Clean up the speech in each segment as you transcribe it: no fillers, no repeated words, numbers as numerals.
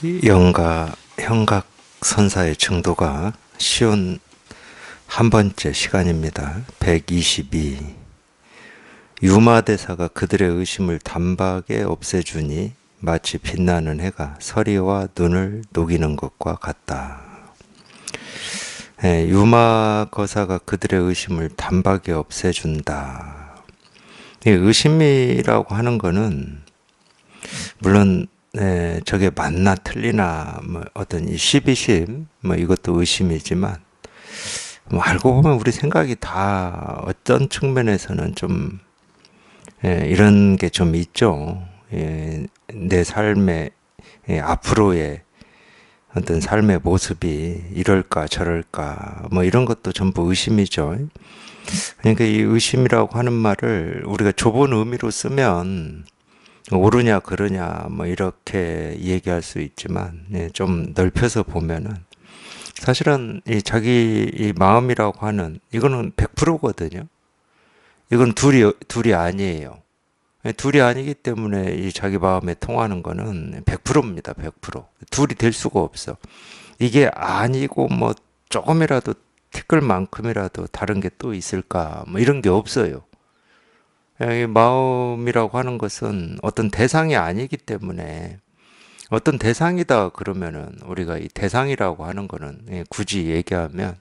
영가 형각 선사의 정도가 쉬운 한 번째 시간입니다. 122. 유마대사가 그들의 의심을 단박에 없애주니 마치 빛나는 해가 서리와 눈을 녹이는 것과 같다. 유마거사가 그들의 의심을 단박에 없애준다. 이 의심이라고 하는 거는 물론 저게 맞나 틀리나 뭐 어떤 이 시비심 뭐 이것도 의심이지만 뭐 알고 보면 우리 생각이 다 어떤 측면에서는 좀 이런 게 좀 있죠. 내 삶의 앞으로의 어떤 삶의 모습이 이럴까 저럴까 뭐 이런 것도 전부 의심이죠. 그러니까 이 의심이라고 하는 말을 우리가 좁은 의미로 쓰면 옳으냐 그르냐 뭐 이렇게 얘기할 수 있지만 좀 넓혀서 보면은 사실은 이 자기 이 마음이라고 하는 이거는 100%거든요. 이건 둘이 아니에요. 둘이 아니기 때문에 이 자기 마음에 통하는 거는 100%입니다. 100%. 둘이 될 수가 없어. 이게 아니고 뭐 조금이라도 티끌만큼이라도 다른 게 또 있을까 뭐 이런 게 없어요. 이 마음이라고 하는 것은 어떤 대상이 아니기 때문에 어떤 대상이다 그러면은 우리가 이 대상이라고 하는 거는 굳이 얘기하면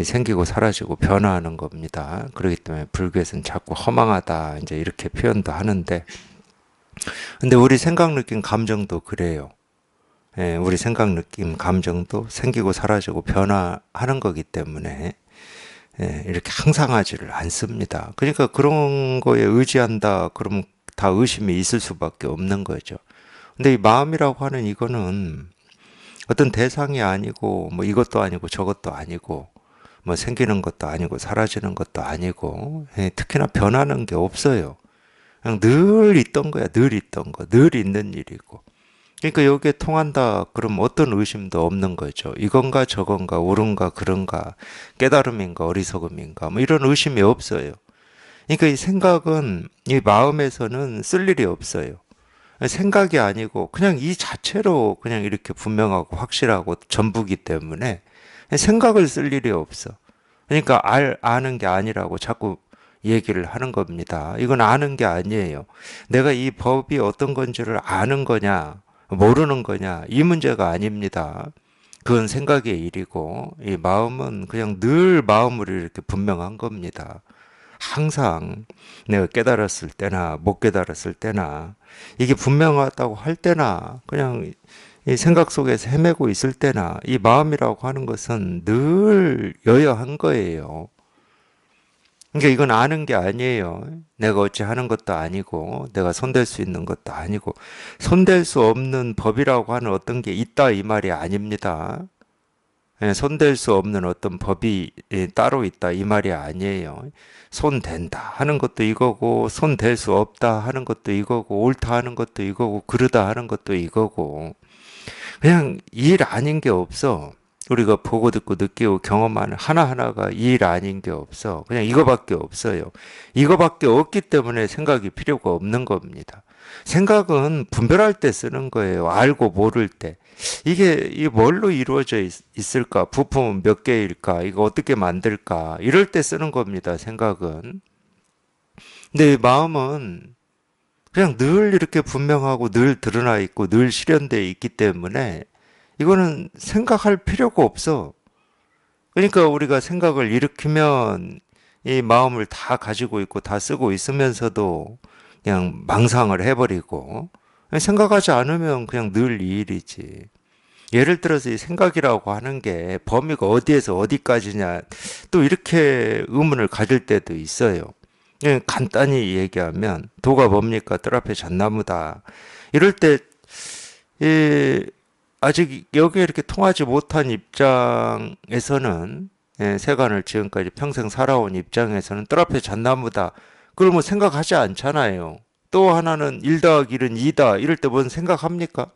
생기고 사라지고 변화하는 겁니다. 그렇기 때문에 불교에서는 자꾸 허망하다 이제 이렇게 표현도 하는데 근데 우리 생각 느낌 감정도 그래요. 우리 생각 느낌 감정도 생기고 사라지고 변화하는 거기 때문에 이렇게 항상하지를 않습니다. 그러니까 그런 거에 의지한다 그러면 다 의심이 있을 수밖에 없는 거죠. 근데 이 마음이라고 하는 이거는 어떤 대상이 아니고 뭐 이것도 아니고 저것도 아니고 뭐 생기는 것도 아니고 사라지는 것도 아니고 특히나 변하는 게 없어요. 그냥 늘 있던 거야. 늘 있던 거. 늘 있는 일이고. 그러니까 여기에 통한다 그럼 어떤 의심도 없는 거죠. 이건가 저건가 옳은가 그른가 깨달음인가 어리석음인가 뭐 이런 의심이 없어요. 그러니까 이 생각은 이 마음에서는 쓸 일이 없어요. 생각이 아니고 그냥 이 자체로 그냥 이렇게 분명하고 확실하고 전부기 때문에 생각을 쓸 일이 없어. 그러니까 아는 게 아니라고 자꾸 얘기를 하는 겁니다. 이건 아는 게 아니에요. 내가 이 법이 어떤 건지를 아는 거냐, 모르는 거냐, 이 문제가 아닙니다. 그건 생각의 일이고, 이 마음은 그냥 늘 마음으로 이렇게 분명한 겁니다. 항상 내가 깨달았을 때나 못 깨달았을 때나 이게 분명하다고 할 때나 그냥 이 생각 속에서 헤매고 있을 때나 이 마음이라고 하는 것은 늘 여여한 거예요. 그러니까 이건 아는 게 아니에요. 내가 어찌 하는 것도 아니고 내가 손댈 수 있는 것도 아니고 손댈 수 없는 법이라고 하는 어떤 게 있다 이 말이 아닙니다. 손댈 수 없는 어떤 법이 따로 있다 이 말이 아니에요. 손댄다 하는 것도 이거고 손댈 수 없다 하는 것도 이거고 옳다 하는 것도 이거고 그르다 하는 것도 이거고 그냥 일 아닌 게 없어. 우리가 보고 듣고 느끼고 경험하는 하나하나가 일 아닌 게 없어. 그냥 이거밖에 없어요. 이거밖에 없기 때문에 생각이 필요가 없는 겁니다. 생각은 분별할 때 쓰는 거예요. 알고 모를 때. 이게 뭘로 이루어져 있을까? 부품은 몇 개일까? 이거 어떻게 만들까? 이럴 때 쓰는 겁니다. 생각은. 근데 이 마음은 그냥 늘 이렇게 분명하고 늘 드러나 있고 늘 실현되어 있기 때문에 이거는 생각할 필요가 없어. 그러니까 우리가 생각을 일으키면 이 마음을 다 가지고 있고 다 쓰고 있으면서도 그냥 망상을 해버리고 생각하지 않으면 그냥 늘 이 일이지. 예를 들어서 이 생각이라고 하는 게 범위가 어디에서 어디까지냐 또 이렇게 의문을 가질 때도 있어요. 간단히 얘기하면 도가 뭡니까? 뜰 앞에 잣나무다. 이럴 때 아직 여기에 이렇게 통하지 못한 입장에서는 세간을 지금까지 평생 살아온 입장에서는 뜰 앞에 잣나무다. 그걸 뭐 생각하지 않잖아요. 또 하나는 1 더하기 1은 2다. 이럴 때 뭔 생각합니까?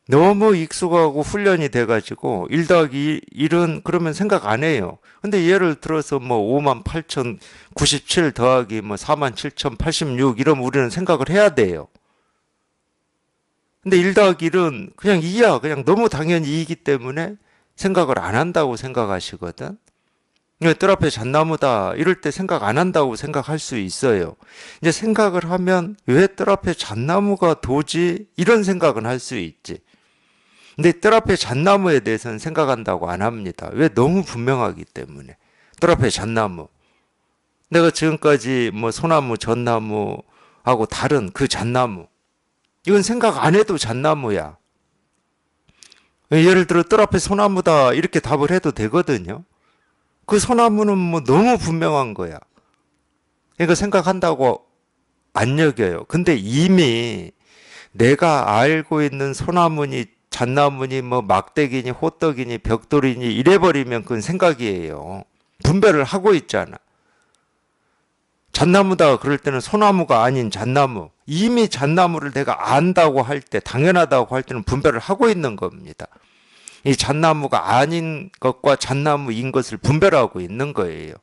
너무 익숙하고 훈련이 돼가지고 1 더하기 1은 그러면 생각 안 해요. 근데 예를 들어서 뭐 58,097 더하기 뭐 47,086 이러면 우리는 생각을 해야 돼요. 근데 1 더하기 1은 그냥 2야. 그냥 너무 당연히 2이기 때문에 생각을 안 한다고 생각하시거든. 이거 뜰 앞에 잣나무다. 이럴 때 생각 안 한다고 생각할 수 있어요. 이제 생각을 하면 왜 뜰 앞에 잣나무가 도지? 이런 생각은 할 수 있지. 근데 뜰 앞에 잣나무에 대해서는 생각한다고 안 합니다. 왜? 너무 분명하기 때문에. 뜰 앞에 잣나무. 내가 지금까지 뭐 소나무, 전나무하고 다른 그 잣나무. 이건 생각 안 해도 잣나무야. 예를 들어 뜰 앞에 소나무다 이렇게 답을 해도 되거든요. 그 소나무는 뭐 너무 분명한 거야. 그러니까 생각한다고 안 여겨요. 근데 이미 내가 알고 있는 소나무니 잣나무니 뭐 막대기니 호떡이니 벽돌이니 이래버리면 그건 생각이에요. 분별을 하고 있잖아. 잣나무다 그럴 때는 소나무가 아닌 잣나무. 이미 잣나무를 내가 안다고 할 때, 당연하다고 할 때는 분별을 하고 있는 겁니다. 이 잣나무가 아닌 것과 잣나무인 것을 분별하고 있는 거예요.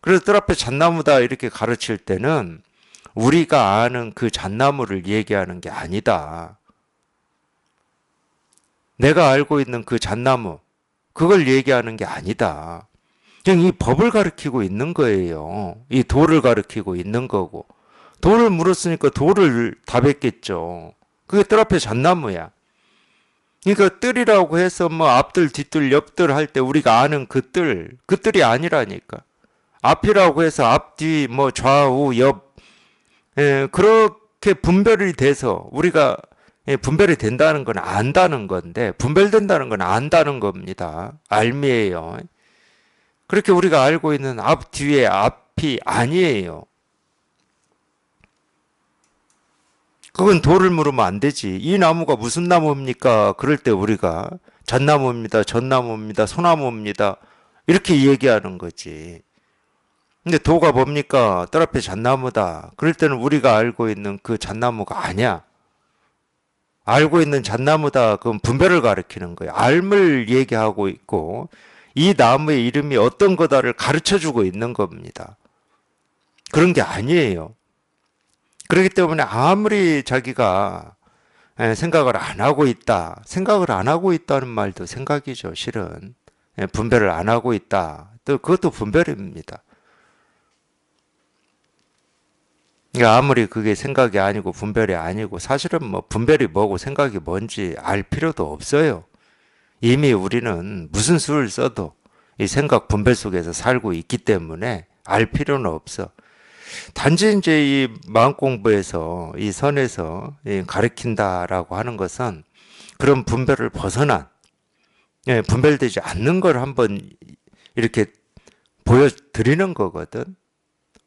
그래서 뜰 앞에 잣나무다 이렇게 가르칠 때는 우리가 아는 그 잣나무를 얘기하는 게 아니다. 내가 알고 있는 그 잣나무, 그걸 얘기하는 게 아니다. 그냥 이 법을 가르치고 있는 거예요. 이 도를 가르치고 있는 거고. 도를 물었으니까 도를 답했겠죠. 그게 뜰 앞에 잣나무야. 그러니까 뜰이라고 해서 뭐 앞뜰, 뒷뜰, 옆뜰 할 때 우리가 아는 그 뜰이 아니라니까. 앞이라고 해서 앞, 뒤, 뭐 좌우, 옆, 그렇게 분별이 돼서 우리가 분별이 된다는 건 안다는 건데, 분별된다는 건 안다는 겁니다. 알미예요. 그렇게 우리가 알고 있는 앞, 뒤에 앞이 아니에요. 그건 도를 물으면 안 되지. 이 나무가 무슨 나무입니까? 그럴 때 우리가 잣나무입니다, 전나무입니다, 소나무입니다. 이렇게 얘기하는 거지. 근데 도가 뭡니까? 뜰 앞에 잣나무다. 그럴 때는 우리가 알고 있는 그 잣나무가 아니야. 알고 있는 잣나무다. 그건 분별을 가리키는 거야. 알을 얘기하고 있고 이 나무의 이름이 어떤 거다를 가르쳐주고 있는 겁니다. 그런 게 아니에요. 그렇기 때문에 아무리 자기가 생각을 안 하고 있다. 생각을 안 하고 있다는 말도 생각이죠, 실은. 분별을 안 하고 있다. 또 그것도 분별입니다. 그러니까 아무리 그게 생각이 아니고 분별이 아니고 사실은 뭐 분별이 뭐고 생각이 뭔지 알 필요도 없어요. 이미 우리는 무슨 수를 써도 이 생각 분별 속에서 살고 있기 때문에 알 필요는 없어. 단지 이제 이 마음 공부에서 이 선에서 가르친다라고 하는 것은 그런 분별을 벗어난 분별되지 않는 걸 한번 이렇게 보여드리는 거거든.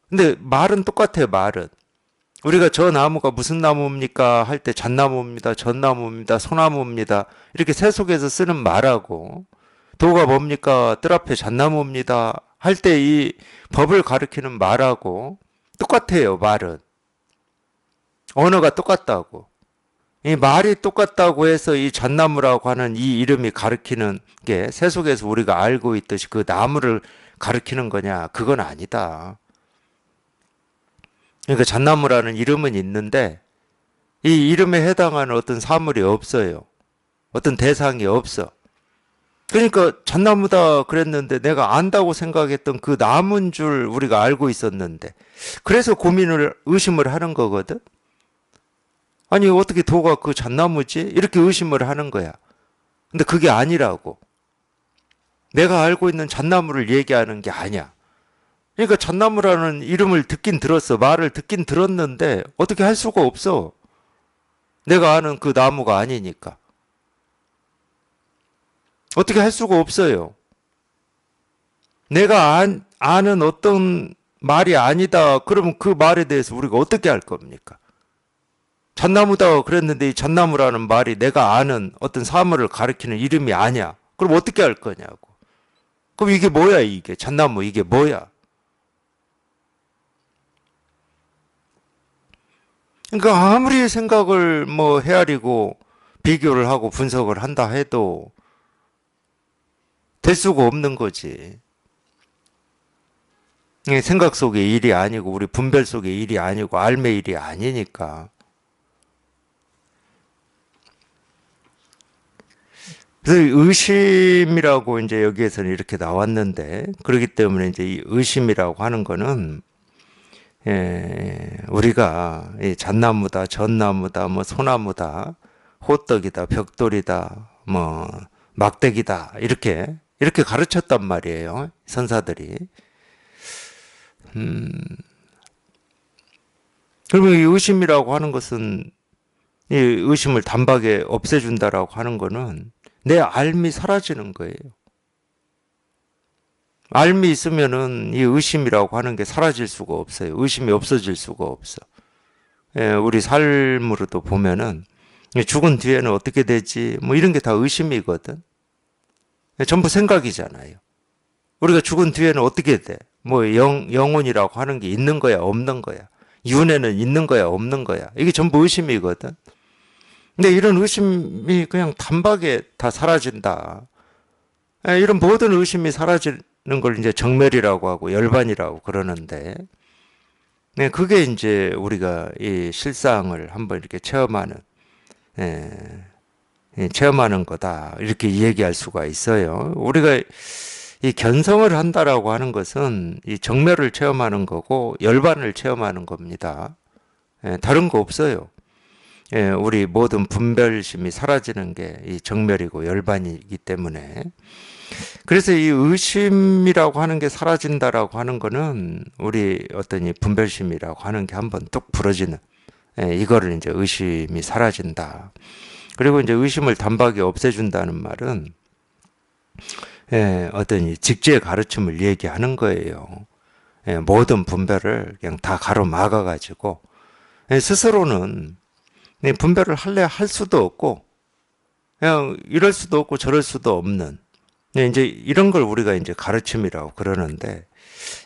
근데 말은 똑같아요, 말은. 우리가 저 나무가 무슨 나무입니까? 할 때 잣나무입니다, 전나무입니다, 소나무입니다. 이렇게 세속에서 쓰는 말하고 도가 뭡니까? 뜰 앞에 잣나무입니다. 할 때 이 법을 가리키는 말하고 똑같아요, 말은. 언어가 똑같다고. 이 말이 똑같다고 해서 이 잣나무라고 하는 이 이름이 가리키는 게 세속에서 우리가 알고 있듯이 그 나무를 가리키는 거냐? 그건 아니다. 그러니까 잣나무라는 이름은 있는데 이 이름에 해당하는 어떤 사물이 없어요. 어떤 대상이 없어. 그러니까 잣나무다 그랬는데 내가 안다고 생각했던 그 나무인 줄 우리가 알고 있었는데 그래서 의심을 하는 거거든. 아니 어떻게 도가 그 잣나무지? 이렇게 의심을 하는 거야. 근데 그게 아니라고. 내가 알고 있는 잣나무를 얘기하는 게 아니야. 그러니까 잣나무라는 이름을 듣긴 들었어. 말을 듣긴 들었는데 어떻게 할 수가 없어. 내가 아는 그 나무가 아니니까. 어떻게 할 수가 없어요. 내가 아는 어떤 말이 아니다. 그러면 그 말에 대해서 우리가 어떻게 할 겁니까? 잣나무다 그랬는데 이 잣나무라는 말이 내가 아는 어떤 사물을 가리키는 이름이 아니야. 그럼 어떻게 할 거냐고. 그럼 이게 뭐야 이게. 잣나무 이게 뭐야. 그러니까 아무리 생각을 뭐 헤아리고 비교를 하고 분석을 한다 해도 될 수가 없는 거지. 생각 속의 일이 아니고 우리 분별 속의 일이 아니고 알매 일이 아니니까. 그래서 의심이라고 이제 여기에서는 이렇게 나왔는데, 그렇기 때문에 이제 이 의심이라고 하는 거는, 우리가 이 잣나무다, 전나무다, 뭐 소나무다, 호떡이다, 벽돌이다, 뭐 막대기다, 이렇게 가르쳤단 말이에요. 선사들이. 그러면 이 의심이라고 하는 것은, 이 의심을 단박에 없애준다라고 하는 거는 내 알미 사라지는 거예요. 알미 있으면은 이 의심이라고 하는 게 사라질 수가 없어요. 의심이 없어질 수가 없어. 우리 삶으로도 보면은 죽은 뒤에는 어떻게 되지? 뭐 이런 게 다 의심이거든. 전부 생각이잖아요. 우리가 죽은 뒤에는 어떻게 돼? 뭐 영혼이라고 하는 게 있는 거야, 없는 거야? 윤회는 있는 거야, 없는 거야? 이게 전부 의심이거든. 근데 이런 의심이 그냥 단박에 다 사라진다. 이런 모든 의심이 사라지는 걸 이제 정멸이라고 하고 열반이라고 그러는데, 네, 그게 이제 우리가 이 실상을 한번 이렇게 체험하는 거다. 이렇게 얘기할 수가 있어요. 우리가 이 견성을 한다라고 하는 것은 이 정멸을 체험하는 거고 열반을 체험하는 겁니다. 다른 거 없어요. 우리 모든 분별심이 사라지는 게 이 정멸이고 열반이기 때문에. 그래서 이 의심이라고 하는 게 사라진다라고 하는 거는 우리 어떤 이 분별심이라고 하는 게 한번 뚝 부러지는, 이거를 이제 의심이 사라진다. 그리고 이제 의심을 단박에 없애준다는 말은 어떤 이 직지의 가르침을 얘기하는 거예요. 모든 분별을 그냥 다 가로막아 가지고 스스로는 분별을 할래 할 수도 없고 그냥 이럴 수도 없고 저럴 수도 없는, 이제 이런 걸 우리가 이제 가르침이라고 그러는데,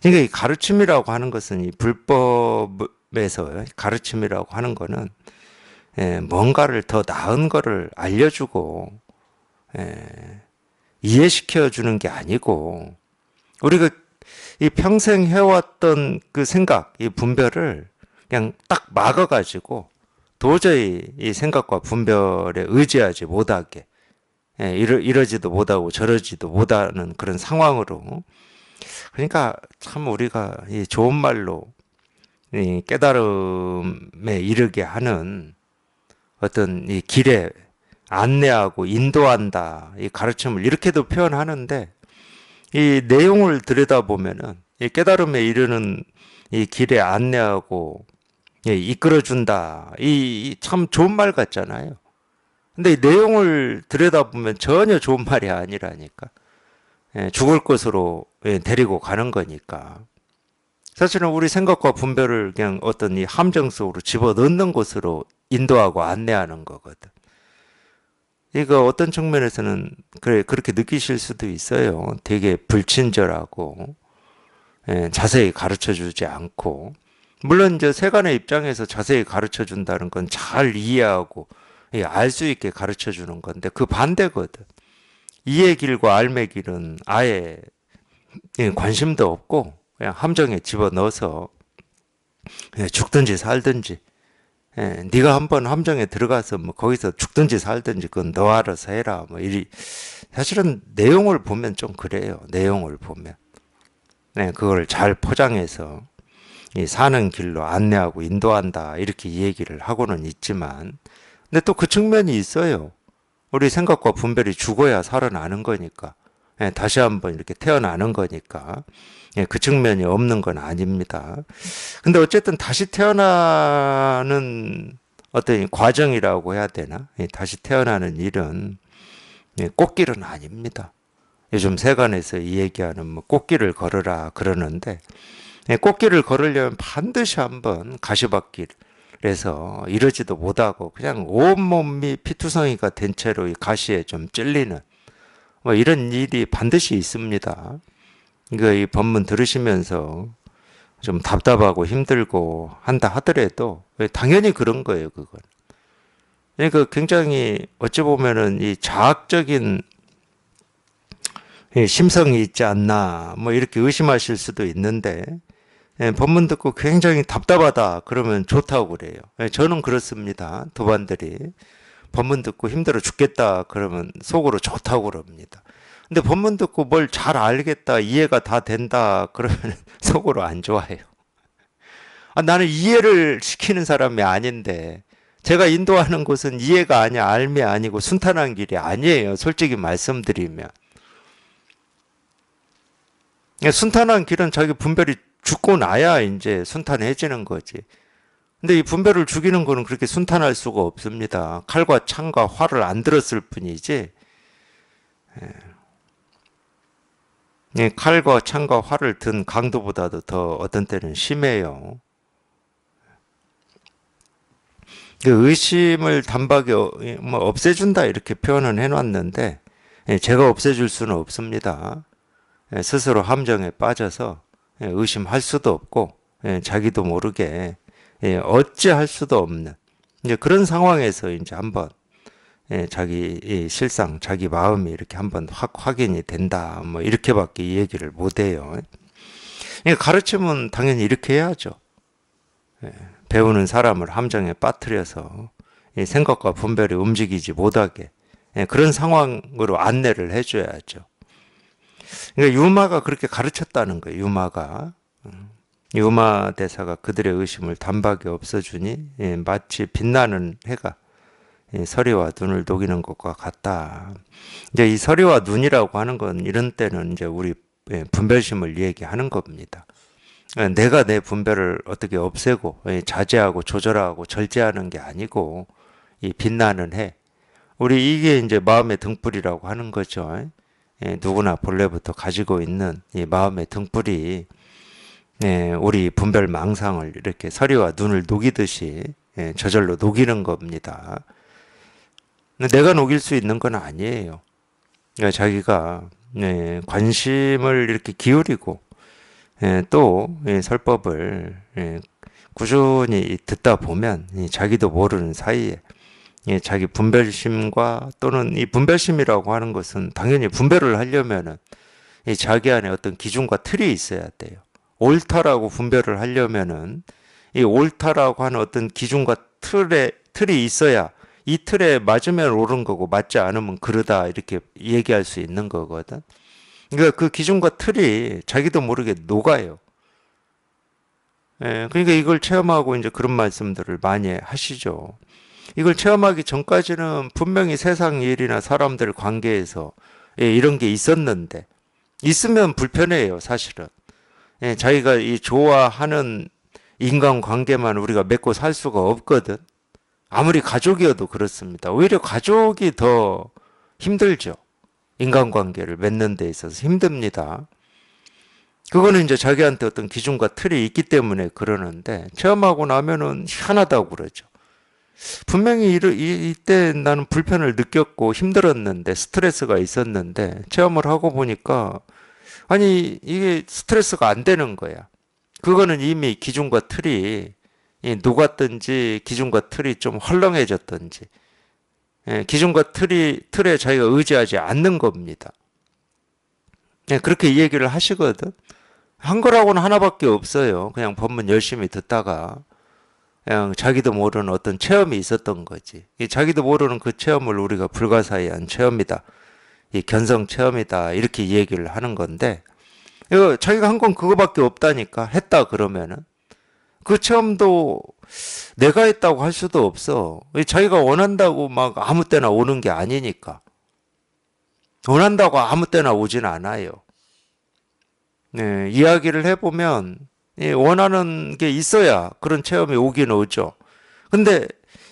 그러니까 이 가르침이라고 하는 것은 이 불법에서 가르침이라고 하는 거는 뭔가를 더 나은 거를 알려주고 이해시켜 주는 게 아니고, 우리가 이 평생 해왔던 그 생각, 이 분별을 그냥 딱 막아가지고 도저히 이 생각과 분별에 의지하지 못하게, 이러지도 못하고 저러지도 못하는 그런 상황으로. 그러니까 참 우리가 이 좋은 말로 이 깨달음에 이르게 하는 어떤 이 길에 안내하고 인도한다, 이 가르침을 이렇게도 표현하는데, 이 내용을 들여다보면은 이 깨달음에 이르는 이 길에 안내하고 이끌어준다, 이 참 좋은 말 같잖아요. 근데 이 내용을 들여다보면 전혀 좋은 말이 아니라니까. 죽을 것으로 데리고 가는 거니까. 사실은 우리 생각과 분별을 그냥 어떤 이 함정 속으로 집어넣는 곳으로 인도하고 안내하는 거거든. 이거 어떤 측면에서는 그렇게 느끼실 수도 있어요. 되게 불친절하고, 자세히 가르쳐 주지 않고. 물론 이제 세간의 입장에서 자세히 가르쳐 준다는 건 잘 이해하고 알 수 있게 가르쳐 주는 건데, 그 반대거든. 이해 길과 알매 길은 아예 관심도 없고 그냥 함정에 집어넣어서 죽든지 살든지, 네가 한번 함정에 들어가서 뭐 거기서 죽든지 살든지 그건 너 알아서 해라, 뭐 이리. 사실은 내용을 보면 좀 그래요. 내용을 보면 그걸 잘 포장해서 이 사는 길로 안내하고 인도한다, 이렇게 얘기를 하고는 있지만, 근데 또 그 측면이 있어요. 우리 생각과 분별이 죽어야 살아나는 거니까, 다시 한번 이렇게 태어나는 거니까, 그 측면이 없는 건 아닙니다. 근데 어쨌든 다시 태어나는 어떤 과정이라고 해야 되나? 다시 태어나는 일은 꽃길은 아닙니다. 요즘 세간에서 이 얘기하는 뭐 꽃길을 걸으라 그러는데, 꽃길을 걸으려면 반드시 한번 가시밭길에서 이러지도 못하고 그냥 온몸이 피투성이가 된 채로 이 가시에 좀 찔리는 뭐 이런 일이 반드시 있습니다. 이거 이 법문 들으시면서 좀 답답하고 힘들고 한다 하더라도 당연히 그런 거예요, 그건. 그러니까 굉장히 어찌 보면은 이 자학적인 심성이 있지 않나, 뭐 이렇게 의심하실 수도 있는데, 법문 듣고 굉장히 답답하다 그러면 좋다고 그래요. 저는 그렇습니다. 도반들이 법문 듣고 힘들어 죽겠다 그러면 속으로 좋다고 그럽니다. 근데 법문 듣고 뭘 잘 알겠다, 이해가 다 된다 그러면 속으로 안 좋아해요. 나는 이해를 시키는 사람이 아닌데, 제가 인도하는 곳은 이해가 아니야, 알미 아니고 순탄한 길이 아니에요. 솔직히 말씀드리면. 순탄한 길은 자기 분별이 죽고 나야 이제 순탄해지는 거지. 근데 이 분별을 죽이는 거는 그렇게 순탄할 수가 없습니다. 칼과 창과 활을 안 들었을 뿐이지. 칼과 창과 활을 든 강도보다도 더 어떤 때는 심해요. 의심을 단박에 없애준다 이렇게 표현은 해놨는데, 제가 없애줄 수는 없습니다. 스스로 함정에 빠져서 의심할 수도 없고, 자기도 모르게 어찌할 수도 없는 이제 그런 상황에서 이제 한번 자기 실상, 자기 마음이 이렇게 한번 확인이 된다, 뭐 이렇게밖에 얘기를 못 해요. 가르침은 당연히 이렇게 해야죠. 배우는 사람을 함정에 빠뜨려서 생각과 분별이 움직이지 못하게 그런 상황으로 안내를 해줘야죠. 그러니까 유마가 그렇게 가르쳤다는 거예요. 유마 대사가 그들의 의심을 단박에 없어주니 마치 빛나는 해가 서리와 눈을 녹이는 것과 같다. 이제 이 서리와 눈이라고 하는 건 이런 때는 이제 우리 분별심을 얘기하는 겁니다. 내가 내 분별을 어떻게 없애고 자제하고 조절하고 절제하는 게 아니고 이 빛나는 해, 우리 이게 이제 마음의 등불이라고 하는 거죠. 누구나 본래부터 가지고 있는 이 마음의 등불이 우리 분별 망상을 이렇게 서리와 눈을 녹이듯이 저절로 녹이는 겁니다. 내가 녹일 수 있는 건 아니에요. 그러니까 자기가 관심을 이렇게 기울이고 또 설법을 꾸준히 듣다 보면 자기도 모르는 사이에 자기 분별심과, 또는 이 분별심이라고 하는 것은 당연히 분별을 하려면은 자기 안에 어떤 기준과 틀이 있어야 돼요. 옳다라고 분별을 하려면은 이 옳다라고 하는 어떤 기준과 틀이 있어야 이 틀에 맞으면 옳은 거고 맞지 않으면 그르다 이렇게 얘기할 수 있는 거거든. 그러니까 그 기준과 틀이 자기도 모르게 녹아요. 그러니까 이걸 체험하고 이제 그런 말씀들을 많이 하시죠. 이걸 체험하기 전까지는 분명히 세상 일이나 사람들 관계에서 이런 게 있었는데, 있으면 불편해요, 사실은. 자기가 이 좋아하는 인간 관계만 우리가 맺고 살 수가 없거든. 아무리 가족이어도 그렇습니다. 오히려 가족이 더 힘들죠. 인간관계를 맺는 데 있어서 힘듭니다. 그거는 이제 자기한테 어떤 기준과 틀이 있기 때문에 그러는데, 체험하고 나면은 희한하다고 그러죠. 분명히 이때 나는 불편을 느꼈고 힘들었는데, 스트레스가 있었는데, 체험을 하고 보니까 아니 이게 스트레스가 안 되는 거야. 그거는 이미 기준과 틀이 녹았든지 기준과 틀이 좀 헐렁해졌든지 기준과 틀에 자기가 의지하지 않는 겁니다. 그렇게 얘기를 하시거든. 한 거라고는 하나밖에 없어요. 그냥 법문 열심히 듣다가 그냥 자기도 모르는 어떤 체험이 있었던 거지. 자기도 모르는 그 체험을 우리가 불가사의한 체험이다, 이 견성 체험이다, 이렇게 얘기를 하는 건데, 이거 자기가 한 건 그거밖에 없다니까. 했다 그러면은 그 체험도 내가 했다고 할 수도 없어. 자기가 원한다고 막 아무 때나 오는 게 아니니까. 원한다고 아무 때나 오진 않아요. 이야기를 해보면 원하는 게 있어야 그런 체험이 오긴 오죠. 근데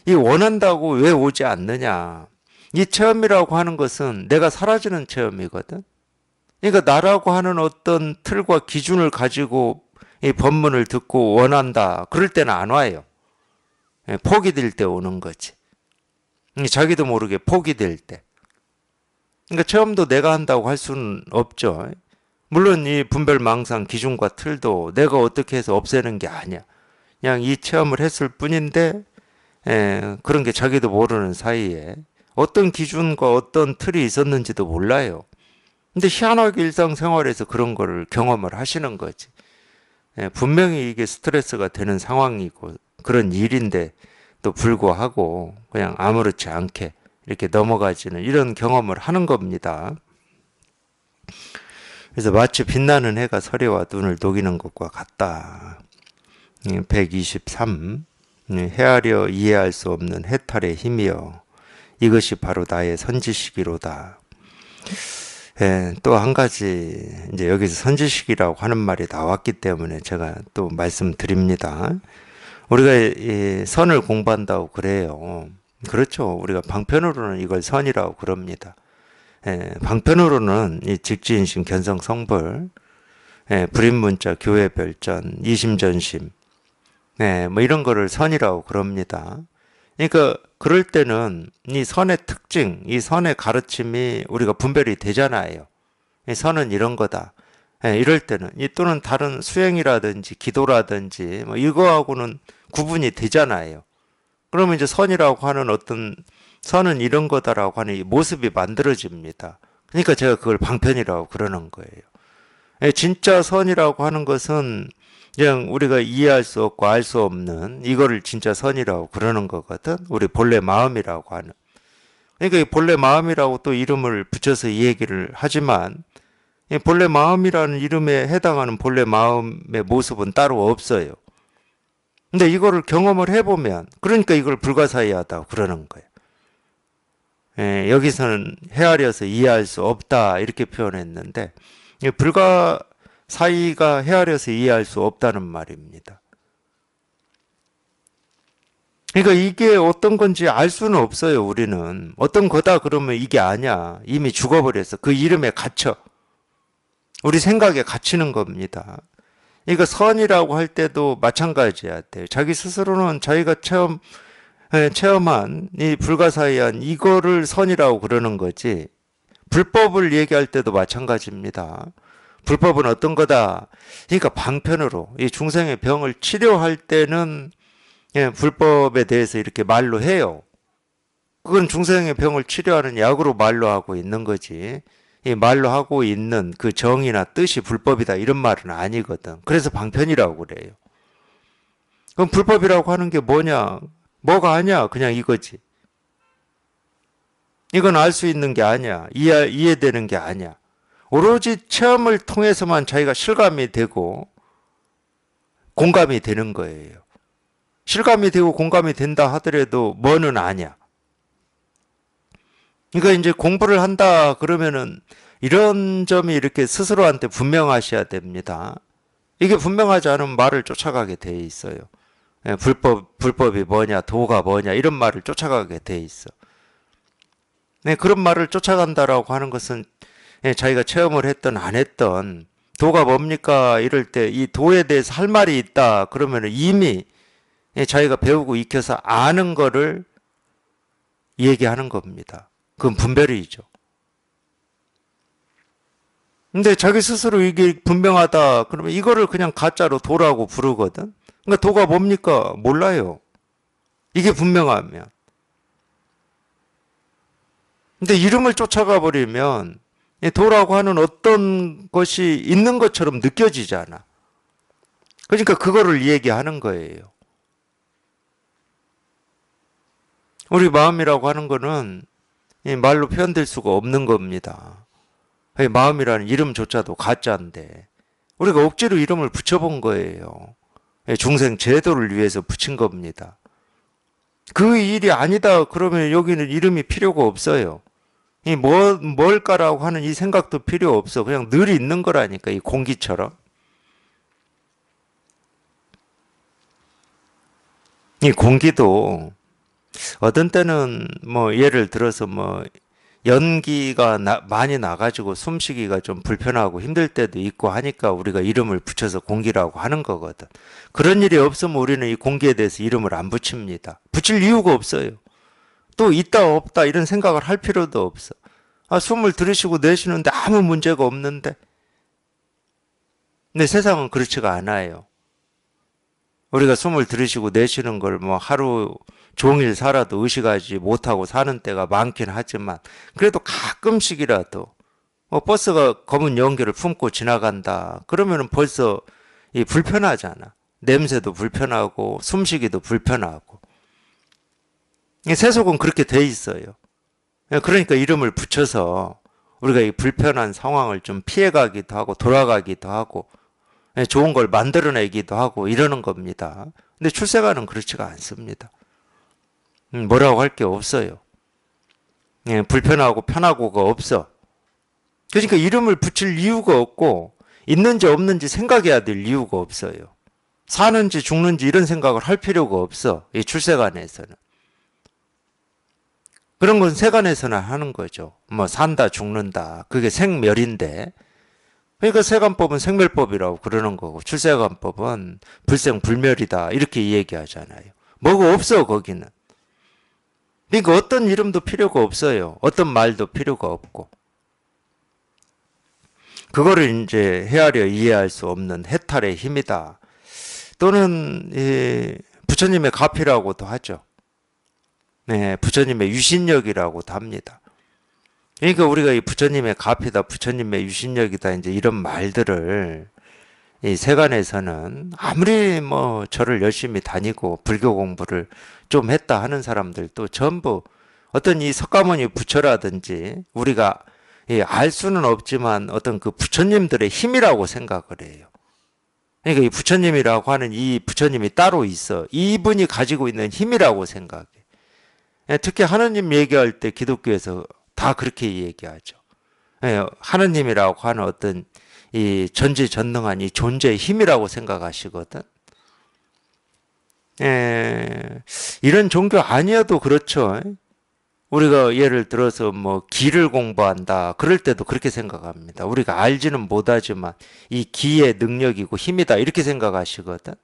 이 원한다고 왜 오지 않느냐. 이 체험이라고 하는 것은 내가 사라지는 체험이거든. 그러니까 나라고 하는 어떤 틀과 기준을 가지고 이 법문을 듣고 원한다, 그럴 때는 안 와요. 포기될 때 오는 거지. 자기도 모르게 포기될 때. 그러니까 체험도 내가 한다고 할 수는 없죠. 물론 이 분별망상 기준과 틀도 내가 어떻게 해서 없애는 게 아니야. 그냥 이 체험을 했을 뿐인데 그런 게 자기도 모르는 사이에 어떤 기준과 어떤 틀이 있었는지도 몰라요. 근데 희한하게 일상생활에서 그런 거를 경험을 하시는 거지. 분명히 이게 스트레스가 되는 상황이고 그런 일인데 또 불구하고 그냥 아무렇지 않게 이렇게 넘어가지는 이런 경험을 하는 겁니다. 그래서 마치 빛나는 해가 서리와 눈을 녹이는 것과 같다. 123. 헤아려 이해할 수 없는 해탈의 힘이여 이것이 바로 나의 선지식이로다. 또 한 가지 이제 여기서 선지식이라고 하는 말이 나왔기 때문에 제가 또 말씀드립니다. 우리가 이 선을 공부한다고 그래요. 그렇죠. 우리가 방편으로는 이걸 선이라고 그럽니다. 방편으로는 이 직지인심, 견성성불, 불임문자, 교회별전, 이심전심, 뭐 이런 거를 선이라고 그럽니다. 그러니까 그럴 때는 이 선의 특징, 이 선의 가르침이 우리가 분별이 되잖아요. 이 선은 이런 거다. 이럴 때는 또는 다른 수행이라든지 기도라든지 뭐 이거하고는 구분이 되잖아요. 그러면 이제 선이라고 하는 어떤 선은 이런 거다라고 하는 이 모습이 만들어집니다. 그러니까 제가 그걸 방편이라고 그러는 거예요. 진짜 선이라고 하는 것은 그냥 우리가 이해할 수 없고 알 수 없는 이거를 진짜 선이라고 그러는 거거든. 우리 본래 마음이라고 하는. 그러니까 이 본래 마음이라고 또 이름을 붙여서 이 얘기를 하지만 이 본래 마음이라는 이름에 해당하는 본래 마음의 모습은 따로 없어요. 근데 이거를 경험을 해보면 그러니까 이걸 불가사의하다고 그러는 거예요. 여기서는 헤아려서 이해할 수 없다 이렇게 표현했는데 불가사의가 헤아려서 이해할 수 없다는 말입니다. 그러니까 이게 어떤 건지 알 수는 없어요. 우리는 어떤 거다 그러면 이게 아니야. 이미 죽어버렸어. 그 이름에 갇혀. 우리 생각에 갇히는 겁니다. 이거 선이라고 할 때도 마찬가지야. 자기 스스로는 자기가 체험한 이 불가사의한 이거를 선이라고 그러는 거지. 불법을 얘기할 때도 마찬가지입니다. 불법은 어떤 거다. 그러니까 방편으로 이 중생의 병을 치료할 때는 불법에 대해서 이렇게 말로 해요. 그건 중생의 병을 치료하는 약으로 말로 하고 있는 거지. 이 말로 하고 있는 그 정의나 뜻이 불법이다 이런 말은 아니거든. 그래서 방편이라고 그래요. 그럼 불법이라고 하는 게 뭐냐? 뭐가 아니야? 그냥 이거지. 이건 알 수 있는 게 아니야. 이해되는 게 아니야. 오로지 체험을 통해서만 자기가 실감이 되고 공감이 되는 거예요. 실감이 되고 공감이 된다 하더라도 뭐는 아니야. 그러니까 이제 공부를 한다 그러면은 이런 점이 이렇게 스스로한테 분명하셔야 됩니다. 이게 분명하지 않으면 말을 쫓아가게 돼 있어요. 불법이 뭐냐, 도가 뭐냐 이런 말을 쫓아가게 돼 있어. 그런 말을 쫓아간다라고 하는 것은 자기가 체험을 했던 안 했던 도가 뭡니까 이럴 때 이 도에 대해서 할 말이 있다 그러면 이미 자기가 배우고 익혀서 아는 거를 얘기하는 겁니다. 그건 분별이죠. 근데 자기 스스로 이게 분명하다 그러면 이거를 그냥 가짜로 도라고 부르거든. 그러니까 도가 뭡니까? 몰라요. 이게 분명하면. 근데 이름을 쫓아가 버리면 도라고 하는 어떤 것이 있는 것처럼 느껴지잖아. 그러니까 그거를 얘기하는 거예요. 우리 마음이라고 하는 거는 말로 표현될 수가 없는 겁니다. 마음이라는 이름조차도 가짜인데 우리가 억지로 이름을 붙여본 거예요. 중생 제도를 위해서 붙인 겁니다. 그 일이 아니다 그러면 여기는 이름이 필요가 없어요. 뭘까라고 하는 이 생각도 필요 없어. 그냥 늘 있는 거라니까 이 공기처럼. 이 공기도 어떤 때는 뭐 예를 들어서 뭐 연기가 많이 나가지고 숨쉬기가 좀 불편하고 힘들 때도 있고 하니까 우리가 이름을 붙여서 공기라고 하는 거거든. 그런 일이 없으면 우리는 이 공기에 대해서 이름을 안 붙입니다. 붙일 이유가 없어요. 또 있다 없다 이런 생각을 할 필요도 없어. 숨을 들이쉬고 내쉬는데 아무 문제가 없는데. 근데 세상은 그렇지가 않아요. 우리가 숨을 들이쉬고 내쉬는 걸 뭐 하루 종일 살아도 의식하지 못하고 사는 때가 많긴 하지만 그래도 가끔씩이라도 버스가 검은 연기를 품고 지나간다 그러면은 벌써 이 불편하잖아. 냄새도 불편하고 숨쉬기도 불편하고 이 세속은 그렇게 돼 있어요. 그러니까 이름을 붙여서 우리가 이 불편한 상황을 좀 피해가기도 하고 돌아가기도 하고 좋은 걸 만들어내기도 하고 이러는 겁니다. 근데 출세가는 그렇지가 않습니다. 뭐라고 할 게 없어요. 불편하고 편하고가 없어. 그러니까 이름을 붙일 이유가 없고 있는지 없는지 생각해야 될 이유가 없어요. 사는지 죽는지 이런 생각을 할 필요가 없어. 이 출세관에서는. 그런 건 세간에서나 하는 거죠. 뭐 산다 죽는다 그게 생멸인데, 그러니까 세간법은 생멸법이라고 그러는 거고 출세관법은 불생불멸이다 이렇게 얘기하잖아요. 뭐가 없어 거기는. 그러니까 어떤 이름도 필요가 없어요. 어떤 말도 필요가 없고. 그거를 이제 헤아려 이해할 수 없는 해탈의 힘이다. 또는 부처님의 가피라고도 하죠. 네, 부처님의 유신력이라고도 합니다. 그러니까 우리가 이 부처님의 가피다, 부처님의 유신력이다 이제 이런 말들을 이 세간에서는 아무리 뭐 절을 열심히 다니고 불교 공부를 좀 했다 하는 사람들도 전부 어떤 이 석가모니 부처라든지 우리가 알 수는 없지만 어떤 그 부처님들의 힘이라고 생각을 해요. 그러니까 이 부처님이라고 하는 이 부처님이 따로 있어. 이분이 가지고 있는 힘이라고 생각해. 특히 하느님 얘기할 때 기독교에서 다 그렇게 얘기하죠. 하느님이라고 하는 어떤 이 전지전능한 이 존재의 힘이라고 생각하시거든. 이런 종교 아니어도 그렇죠. 우리가 예를 들어서 뭐 기를 공부한다 그럴 때도 그렇게 생각합니다. 우리가 알지는 못하지만 이 기의 능력이고 힘이다 이렇게 생각하시거든.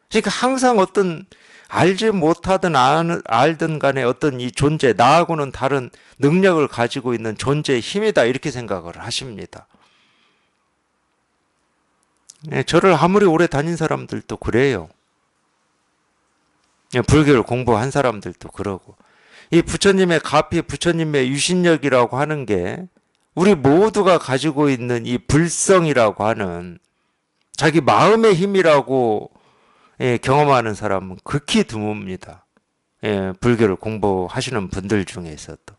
그러니까 항상 어떤 알지 못하든 알든 간에 어떤 이 존재, 나하고는 다른 능력을 가지고 있는 존재의 힘이다 이렇게 생각을 하십니다. 저를 아무리 오래 다닌 사람들도 그래요. 불교를 공부한 사람들도 그러고. 이 부처님의 가피, 부처님의 유신력이라고 하는 게 우리 모두가 가지고 있는 이 불성이라고 하는 자기 마음의 힘이라고 경험하는 사람은 극히 드뭅니다. 불교를 공부하시는 분들 중에서도.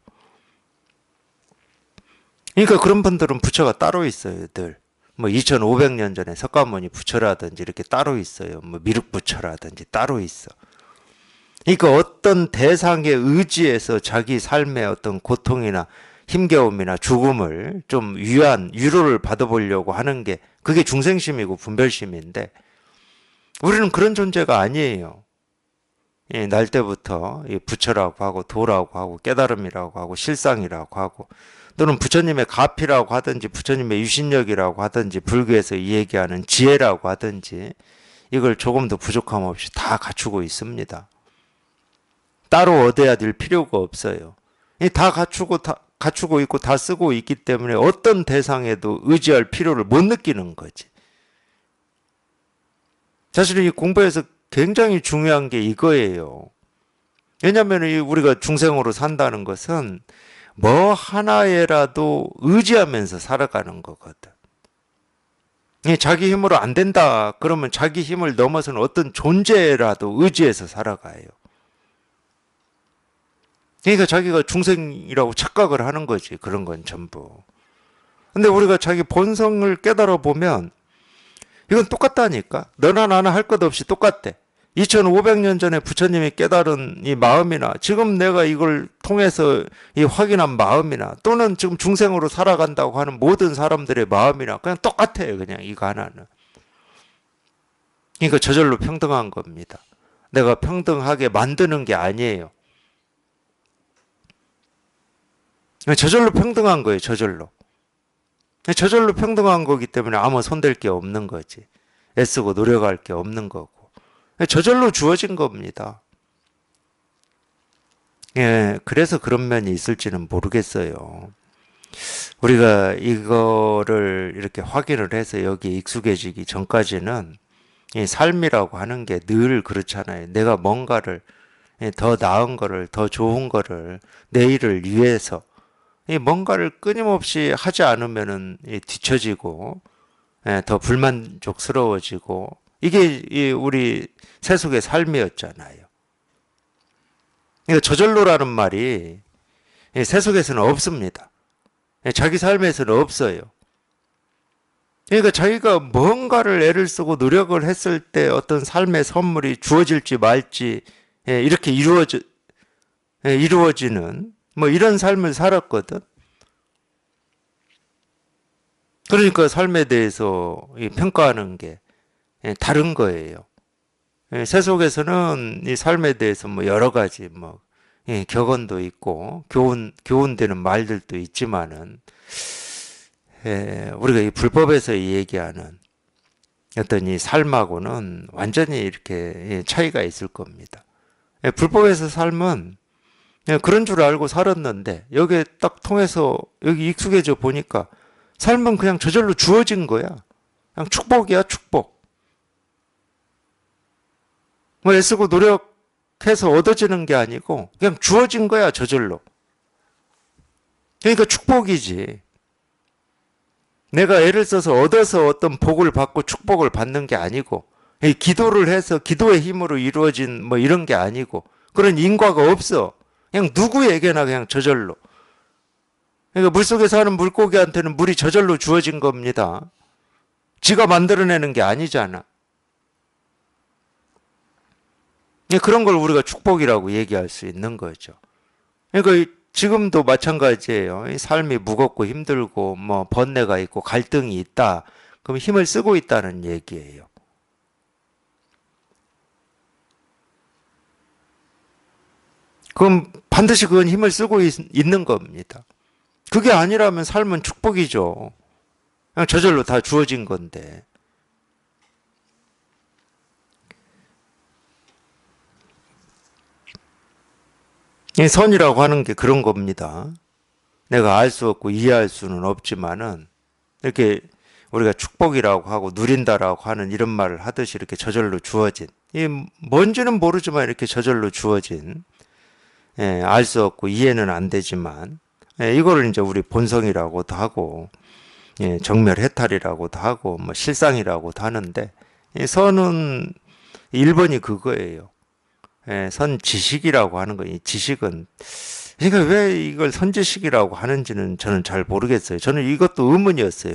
그러니까 그런 분들은 부처가 따로 있어요, 늘. 뭐 2500년 전에 석가모니 부처라든지 이렇게 따로 있어요. 뭐 미륵부처라든지 따로 있어. 그러니까 어떤 대상에 의지해서 자기 삶의 어떤 고통이나 힘겨움이나 죽음을 좀 위로를 받아보려고 하는 게 그게 중생심이고 분별심인데 우리는 그런 존재가 아니에요. 날 때부터 부처라고 하고 도라고 하고 깨달음이라고 하고 실상이라고 하고 또는 부처님의 가피라고 하든지 부처님의 유신력이라고 하든지 불교에서 얘기하는 지혜라고 하든지 이걸 조금도 부족함 없이 다 갖추고 있습니다. 따로 얻어야 될 필요가 없어요. 다 갖추고 있고 다 쓰고 있기 때문에 어떤 대상에도 의지할 필요를 못 느끼는 거지. 사실 이 공부에서 굉장히 중요한 게 이거예요. 왜냐하면 우리가 중생으로 산다는 것은 뭐 하나에라도 의지하면서 살아가는 거거든. 자기 힘으로 안 된다 그러면 자기 힘을 넘어서는 어떤 존재라도 의지해서 살아가요. 그러니까 자기가 중생이라고 착각을 하는 거지. 그런 건 전부. 근데 우리가 자기 본성을 깨달아 보면 이건 똑같다니까. 너나 나나 할 것 없이 똑같대. 2500년 전에 부처님이 깨달은 이 마음이나 지금 내가 이걸 통해서 이 확인한 마음이나 또는 지금 중생으로 살아간다고 하는 모든 사람들의 마음이나 그냥 똑같아요. 그냥 이거 하나는. 그러니까 저절로 평등한 겁니다. 내가 평등하게 만드는 게 아니에요. 저절로 평등한 거예요. 저절로. 저절로 평등한 거기 때문에 아무 손댈 게 없는 거지. 애쓰고 노력할 게 없는 거고. 저절로 주어진 겁니다. 그래서 그런 면이 있을지는 모르겠어요. 우리가 이거를 이렇게 확인을 해서 여기에 익숙해지기 전까지는 이 삶이라고 하는 게 늘 그렇잖아요. 내가 뭔가를 더 나은 거를, 더 좋은 거를, 내일을 위해서 뭔가를 끊임없이 하지 않으면은 뒤처지고 더 불만족스러워지고 이게 우리 세속의 삶이었잖아요. 그러니까 저절로라는 말이 세속에서는 없습니다. 자기 삶에서는 없어요. 그러니까 자기가 뭔가를 애를 쓰고 노력을 했을 때 어떤 삶의 선물이 주어질지 말지 이렇게 이루어지는 뭐 이런 삶을 살았거든. 그러니까 삶에 대해서 평가하는 게 다른 거예요. 세속에서는 이 삶에 대해서 뭐 여러 가지 뭐 격언도 있고 교훈되는 말들도 있지만은 우리가 이 불법에서 얘기하는 어떤 이 삶하고는 완전히 이렇게 차이가 있을 겁니다. 불법에서 삶은 그런 줄 알고 살았는데 여기에 딱 통해서 여기 익숙해져 보니까 삶은 그냥 저절로 주어진 거야. 그냥 축복이야, 축복. 뭐 애쓰고 노력해서 얻어지는 게 아니고 그냥 주어진 거야, 저절로. 그러니까 축복이지. 내가 애를 써서 얻어서 어떤 복을 받고 축복을 받는 게 아니고 기도를 해서 기도의 힘으로 이루어진 뭐 이런 게 아니고 그런 인과가 없어. 그냥 누구에게나 그냥 저절로. 그러니까 물속에 사는 물고기한테는 물이 저절로 주어진 겁니다. 지가 만들어내는 게 아니잖아. 그런 걸 우리가 축복이라고 얘기할 수 있는 거죠. 그러니까 지금도 마찬가지예요. 삶이 무겁고 힘들고 뭐 번뇌가 있고 갈등이 있다. 그럼 힘을 쓰고 있다는 얘기예요. 그럼 반드시 그건 힘을 쓰고 있는 겁니다. 그게 아니라면 삶은 축복이죠. 그냥 저절로 다 주어진 건데. 이 선이라고 하는 게 그런 겁니다. 내가 알 수 없고 이해할 수는 없지만은 이렇게 우리가 축복이라고 하고 누린다라고 하는 이런 말을 하듯이 이렇게 저절로 주어진 이 뭔지는 모르지만 이렇게 저절로 주어진 알 수 없고 이해는 안 되지만 이거를 이제 우리 본성이라고도 하고 정멸해탈이라고도 하고 뭐 실상이라고도 하는데 선은 1번이 그거예요. 선지식이라고 하는 거, 이 지식은 그러니까 왜 이걸 선지식이라고 하는지는 저는 잘 모르겠어요. 저는 이것도 의문이었어요.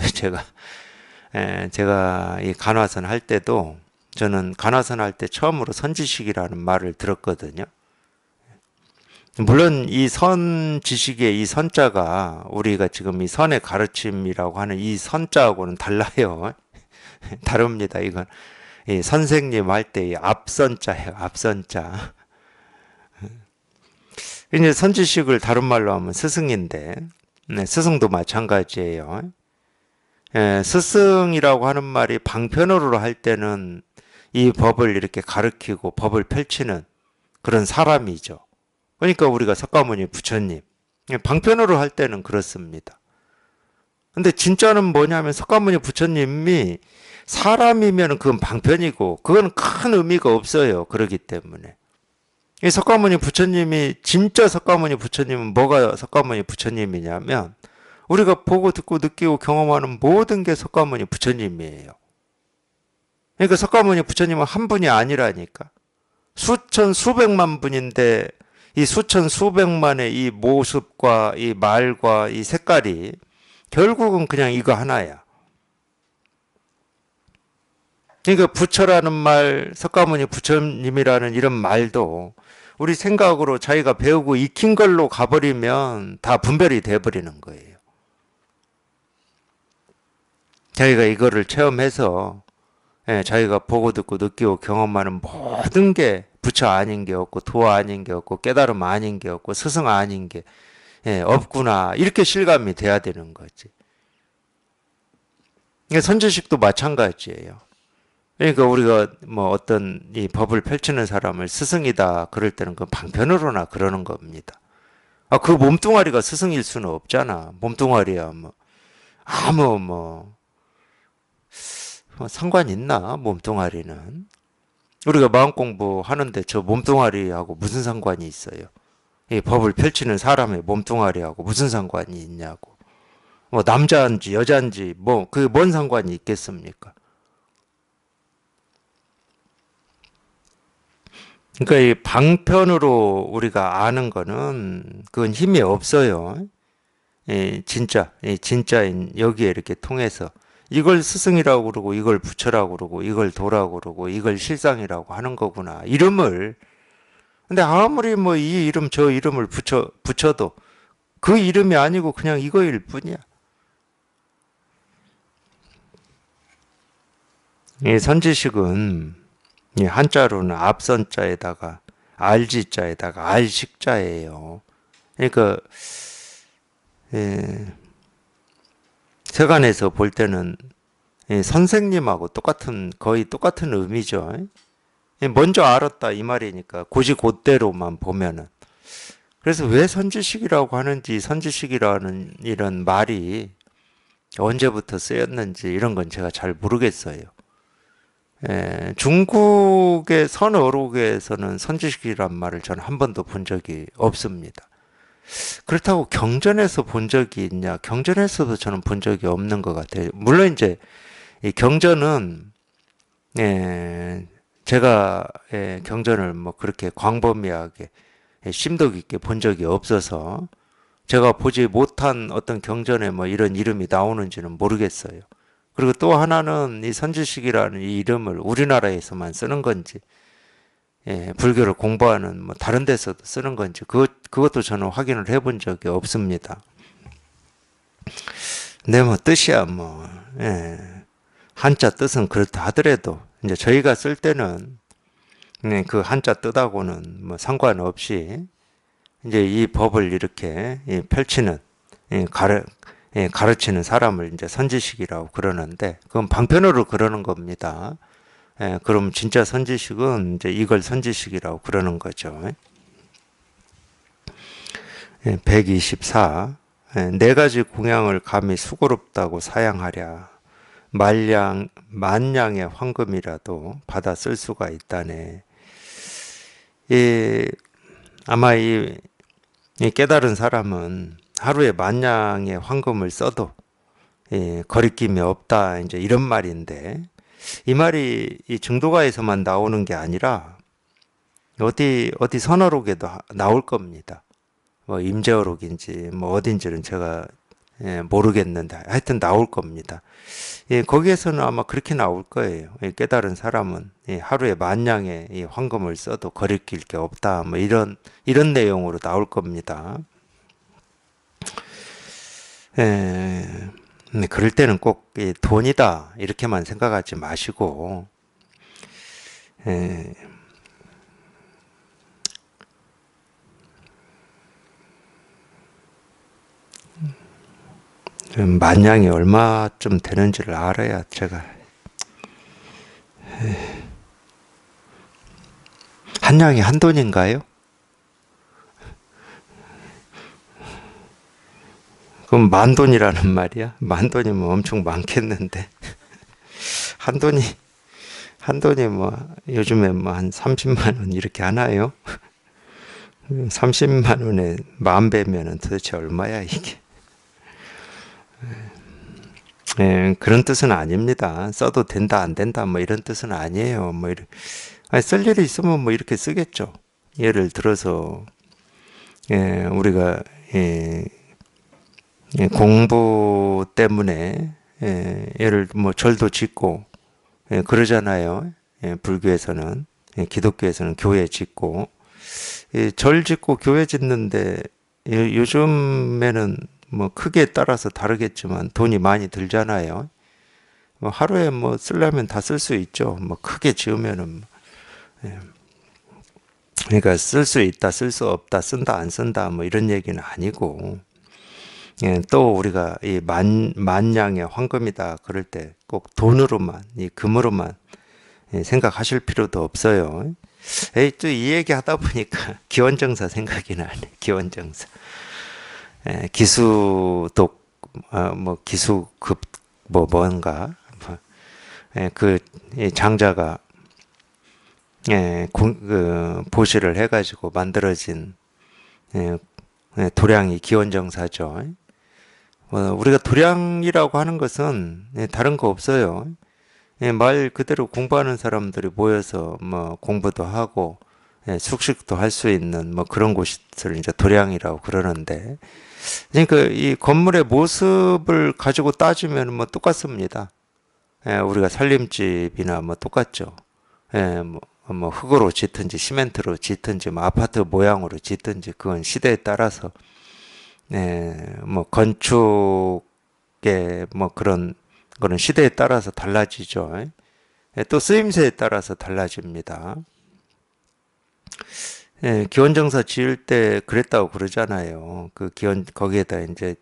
제가 이 간화선 할 때도 저는 간화선 할 때 처음으로 선지식이라는 말을 들었거든요. 물론 이 선지식의 이 선자가 우리가 지금 이 선의 가르침이라고 하는 이 선자하고는 달라요. 다릅니다. 이건 이 선생님 할 때 이 앞선자예요. 앞선자. 이제 선지식을 다른 말로 하면 스승인데 스승도 마찬가지예요. 스승이라고 하는 말이 방편으로 할 때는 이 법을 이렇게 가르치고 법을 펼치는 그런 사람이죠. 그러니까 우리가 석가모니 부처님 방편으로 할 때는 그렇습니다. 근데 진짜는 뭐냐면 석가모니 부처님이 사람이면 그건 방편이고 그건 큰 의미가 없어요. 그렇기 때문에 이 석가모니 부처님이 진짜 석가모니 부처님은 뭐가 석가모니 부처님이냐면 우리가 보고 듣고 느끼고 경험하는 모든 게 석가모니 부처님이에요. 그러니까 석가모니 부처님은 한 분이 아니라니까. 수천 수백만 분인데 이 수천 수백만의 이 모습과 이 말과 이 색깔이 결국은 그냥 이거 하나야. 그러니까 부처라는 말, 석가모니 부처님이라는 이런 말도 우리 생각으로 자기가 배우고 익힌 걸로 가버리면 다 분별이 돼버리는 거예요. 자기가 이거를 체험해서 자기가 보고 듣고 느끼고 경험하는 모든 게 부처 아닌 게 없고 도 아닌 게 없고 깨달음 아닌 게 없고 스승 아닌 게 없구나 이렇게 실감이 돼야 되는 거지. 선지식도 마찬가지예요. 그러니까 우리가 뭐 어떤 이 법을 펼치는 사람을 스승이다 그럴 때는 그 방편으로나 그러는 겁니다. 그 몸뚱아리가 스승일 수는 없잖아. 몸뚱아리야 뭐 아무 뭐 상관 있나 몸뚱아리는. 우리가 마음 공부하는데 저 몸뚱아리하고 무슨 상관이 있어요? 이 법을 펼치는 사람의 몸뚱아리하고 무슨 상관이 있냐고. 뭐 남자인지 여자인지 뭐 그게 뭔 상관이 있겠습니까? 그러니까 이 방편으로 우리가 아는 거는 그건 힘이 없어요. 진짜인 여기에 이렇게 통해서 이걸 스승이라고 그러고 이걸 부처라고 그러고 이걸 도라고 그러고 이걸 실상이라고 하는 거구나. 이름을. 근데 아무리 뭐 이 이름 저 이름을 붙여도 그 이름이 아니고 그냥 이거일 뿐이야. 이 선지식은 이 한자로는 앞선자에다가 알지자에다가 알식자예요. 그러니까 예, 세간에서 볼 때는 선생님하고 거의 똑같은 의미죠. 먼저 알았다 이 말이니까 고지 곧대로만 보면은. 그래서 왜 선지식이라고 하는지 선지식이라는 이런 말이 언제부터 쓰였는지 이런 건 제가 잘 모르겠어요. 중국의 선어록에서는 선지식이란 말을 저는 한 번도 본 적이 없습니다. 그렇다고 경전에서 본 적이 있냐? 경전에서도 저는 본 적이 없는 것 같아요. 물론 이제 이 경전은 제가 경전을 뭐 그렇게 광범위하게 심도 깊게 본 적이 없어서 제가 보지 못한 어떤 경전에 뭐 이런 이름이 나오는지는 모르겠어요. 그리고 또 하나는 이 선지식이라는 이 이름을 우리나라에서만 쓰는 건지, 불교를 공부하는 뭐 다른 데서도 쓰는 건지, 그것도 저는 확인을 해본 적이 없습니다. 근데 뭐 뜻이야 뭐, 한자 뜻은 그렇다 하더라도 이제 저희가 쓸 때는 그 한자 뜻하고는 뭐 상관없이 이제 이 법을 이렇게 펼치는 가르치는 사람을 이제 선지식이라고 그러는데 그건 방편으로 그러는 겁니다. 그럼 진짜 선지식은 이제 이걸 선지식이라고 그러는 거죠. 124. 네 가지 공양을 감히 수고롭다고 사양하랴. 만량의 황금이라도 받아 쓸 수가 있다네. 아마 이 깨달은 사람은 하루에 만냥의 황금을 써도 거리낌이 없다. 이제 이런 말인데 이 말이 이 증도가에서만 나오는 게 아니라 어디 선어록에도 나올 겁니다. 뭐 임재어록인지 뭐 어딘지는 제가 모르겠는데 하여튼 나올 겁니다. 거기에서는 아마 그렇게 나올 거예요. 깨달은 사람은 하루에 만냥의 이 황금을 써도 거리낄 게 없다. 뭐 이런 내용으로 나올 겁니다. 그럴 때는 꼭 돈이다 이렇게만 생각하지 마시고 만냥이 얼마쯤 되는지를 알아야 제가 한 냥이 한 돈인가요? 그럼 만 돈이라는 말이야? 만 돈이면 엄청 많겠는데 한 돈이 뭐 요즘에 뭐 한 30만 원 이렇게 하나요? 30만 원에 만 배면은 도대체 얼마야 이게? 그런 뜻은 아닙니다. 써도 된다 안 된다 뭐 이런 뜻은 아니에요. 뭐 아니, 쓸 일이 있으면 뭐 이렇게 쓰겠죠. 예를 들어서 우리가 공부 때문에 예를 뭐 절도 짓고 그러잖아요. 불교에서는 기독교에서는 교회 짓고 절 짓고 교회 짓는데 요즘에는 뭐 크기에 따라서 다르겠지만 돈이 많이 들잖아요. 뭐 하루에 뭐 쓰려면 다 쓸 수 있죠. 뭐 크게 지으면은 그러니까 쓸 수 있다, 쓸 수 없다, 쓴다, 안 쓴다 뭐 이런 얘기는 아니고 또 우리가 이 만냥의 황금이다 그럴 때 꼭 돈으로만 이 금으로만 생각하실 필요도 없어요. 또 이 얘기 하다 보니까 기원정사 생각이 나네. 기원정사. 기수독 뭐 기수급 뭐 뭔가 그 장자가 그 보시를 해가지고 만들어진 도량이 기원정사죠. 우리가 도량이라고 하는 것은 다른 거 없어요. 말 그대로 공부하는 사람들이 모여서 뭐 공부도 하고 숙식도 할 수 있는 뭐 그런 곳을 이제 도량이라고 그러는데, 그러니까 이 건물의 모습을 가지고 따지면 뭐 똑같습니다. 우리가 살림집이나 뭐 똑같죠. 뭐 흙으로 짓든지 시멘트로 짓든지 뭐 아파트 모양으로 짓든지 그건 시대에 따라서 뭐 건축의 뭐 그런 거는 시대에 따라서 달라지죠. 또 쓰임새에 따라서 달라집니다. 기원정사 지을 때 그랬다고 그러잖아요. 그 거기에다 이제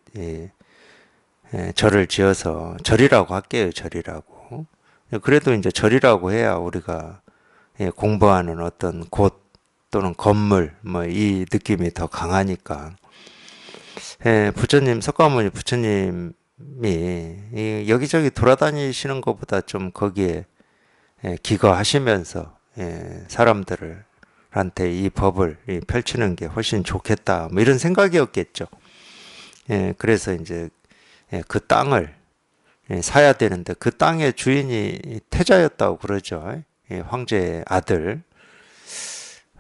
절을 지어서 절이라고 할게요. 절이라고. 그래도 이제 절이라고 해야 우리가 공부하는 어떤 곳 또는 건물 뭐 이 느낌이 더 강하니까. 부처님, 석가모니 부처님이 여기저기 돌아다니시는 것보다 좀 거기에 기거하시면서 사람들한테 이 법을 펼치는 게 훨씬 좋겠다. 뭐 이런 생각이었겠죠. 그래서 이제 그 땅을 사야 되는데 그 땅의 주인이 태자였다고 그러죠. 황제의 아들.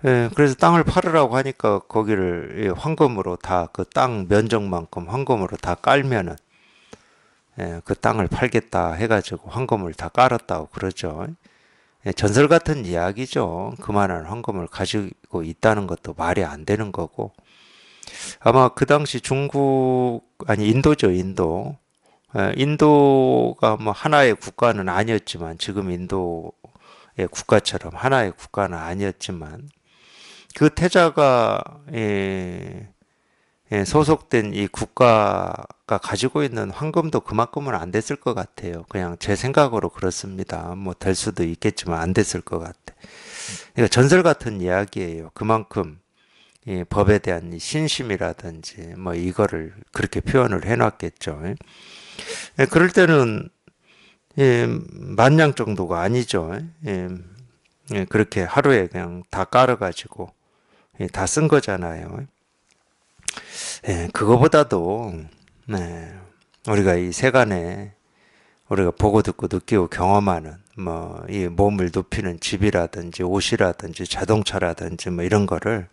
그래서 땅을 팔으라고 하니까 거기를 황금으로 다 그 땅 면적만큼 황금으로 다 깔면은 그 땅을 팔겠다 해가지고 황금을 다 깔았다고 그러죠. 전설 같은 이야기죠. 그만한 황금을 가지고 있다는 것도 말이 안 되는 거고. 아마 그 당시 인도죠, 인도. 인도가 뭐 하나의 국가는 아니었지만, 지금 인도의 국가처럼 하나의 국가는 아니었지만, 그 태자가 소속된 이 국가가 가지고 있는 황금도 그만큼은 안 됐을 것 같아요. 그냥 제 생각으로 그렇습니다. 뭐 될 수도 있겠지만 안 됐을 것 같아. 그러니까 전설 같은 이야기예요. 그만큼 이 법에 대한 이 신심이라든지 뭐 이거를 그렇게 표현을 해놨겠죠. 그럴 때는 만냥 정도가 아니죠. 그렇게 하루에 그냥 다 깔아가지고 다 쓴 거잖아요. 그거보다도 우리가 이 세간에 우리가 보고 듣고 느끼고 경험하는 뭐 이 몸을 눕히는 집이라든지 옷이라든지 자동차라든지 뭐 이런 거를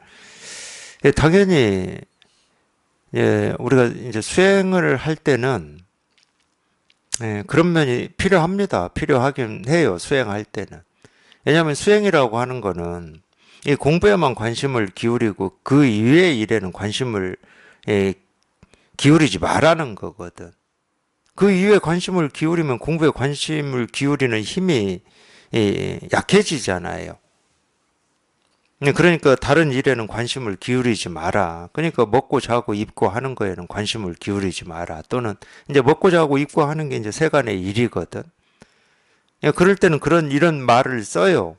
당연히 우리가 이제 수행을 할 때는 그런 면이 필요합니다. 필요하긴 해요. 수행할 때는. 왜냐하면 수행이라고 하는 거는 이 공부에만 관심을 기울이고 그 이외의 일에는 관심을 기울이지 말라는 거거든. 그 이외에 관심을 기울이면 공부에 관심을 기울이는 힘이 약해지잖아요. 그러니까 다른 일에는 관심을 기울이지 마라. 그러니까 먹고 자고 입고 하는 거에는 관심을 기울이지 마라. 또는 이제 먹고 자고 입고 하는 게 이제 세간의 일이거든. 그럴 때는 이런 말을 써요.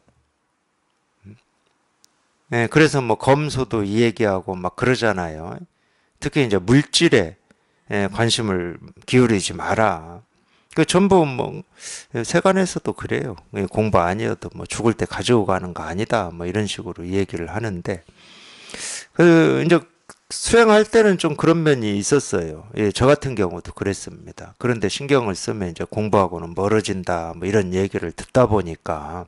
그래서 뭐 검소도 이 얘기하고 막 그러잖아요. 특히 이제 물질에 관심을 기울이지 마라. 그 전부 뭐 세간에서도 그래요. 공부 아니어도 뭐 죽을 때 가지고 가는 거 아니다. 뭐 이런 식으로 이 얘기를 하는데 그 이제 수행할 때는 좀 그런 면이 있었어요. 저 같은 경우도 그랬습니다. 그런데 신경을 쓰면 이제 공부하고는 멀어진다. 뭐 이런 얘기를 듣다 보니까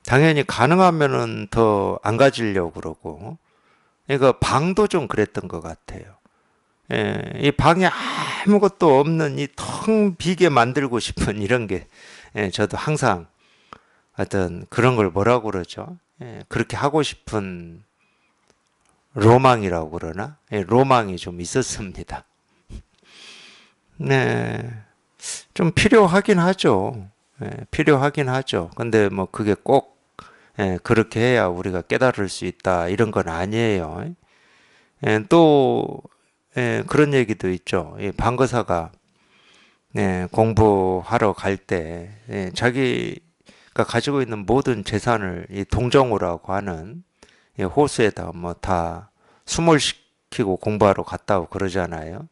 당연히 가능하면은 더 안 가지려고 그러고, 그러니까 방도 좀 그랬던 것 같아요. 이 방에 아무것도 없는 이 텅 비게 만들고 싶은 이런 게 저도 항상 어떤 그런 걸 뭐라고 그러죠? 그렇게 하고 싶은 로망이라고 그러나? 로망이 좀 있었습니다. 네, 좀 필요하긴 하죠. 필요하긴 하죠. 근데 뭐 그게 꼭 그렇게 해야 우리가 깨달을 수 있다 이런 건 아니에요. 또 그런 얘기도 있죠. 이 방거사가 공부하러 갈 때 자기가 가지고 있는 모든 재산을 이 동정호라고 하는 호수에다 뭐 다 수몰시키고 공부하러 갔다고 그러잖아요.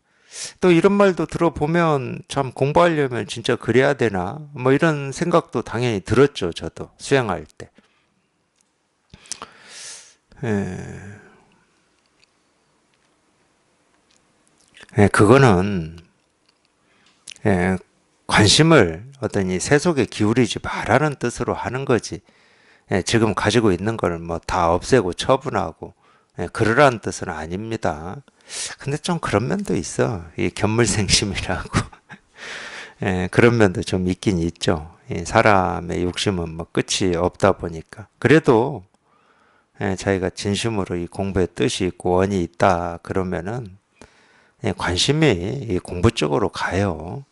또 이런 말도 들어보면 참 공부하려면 진짜 그래야 되나? 뭐 이런 생각도 당연히 들었죠. 저도 수행할 때. 그거는 관심을 어떤 이 세속에 기울이지 말라는 뜻으로 하는 거지. 지금 가지고 있는 걸 뭐 다 없애고 처분하고 그러라는 뜻은 아닙니다. 근데 좀 그런 면도 있어. 이 견물생심이라고. 그런 면도 좀 있긴 있죠. 사람의 욕심은 뭐 끝이 없다 보니까. 그래도 자기가 진심으로 이 공부에 뜻이 있고 원이 있다 그러면은 관심이 이 공부 쪽으로 가요.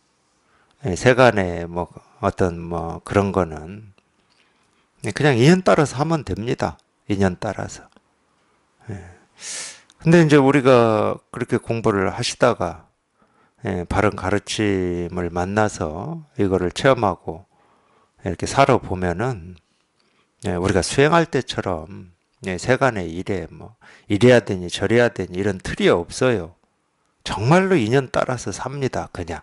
세간의 뭐 어떤 뭐 그런 거는 그냥 인연 따라서 하면 됩니다. 인연 따라서. 근데 이제 우리가 그렇게 공부를 하시다가 바른 가르침을 만나서 이거를 체험하고 이렇게 살아보면은 우리가 수행할 때처럼 세간의 일에 뭐 이래야 되니 저래야 되니 이런 틀이 없어요. 정말로 인연 따라서 삽니다. 그냥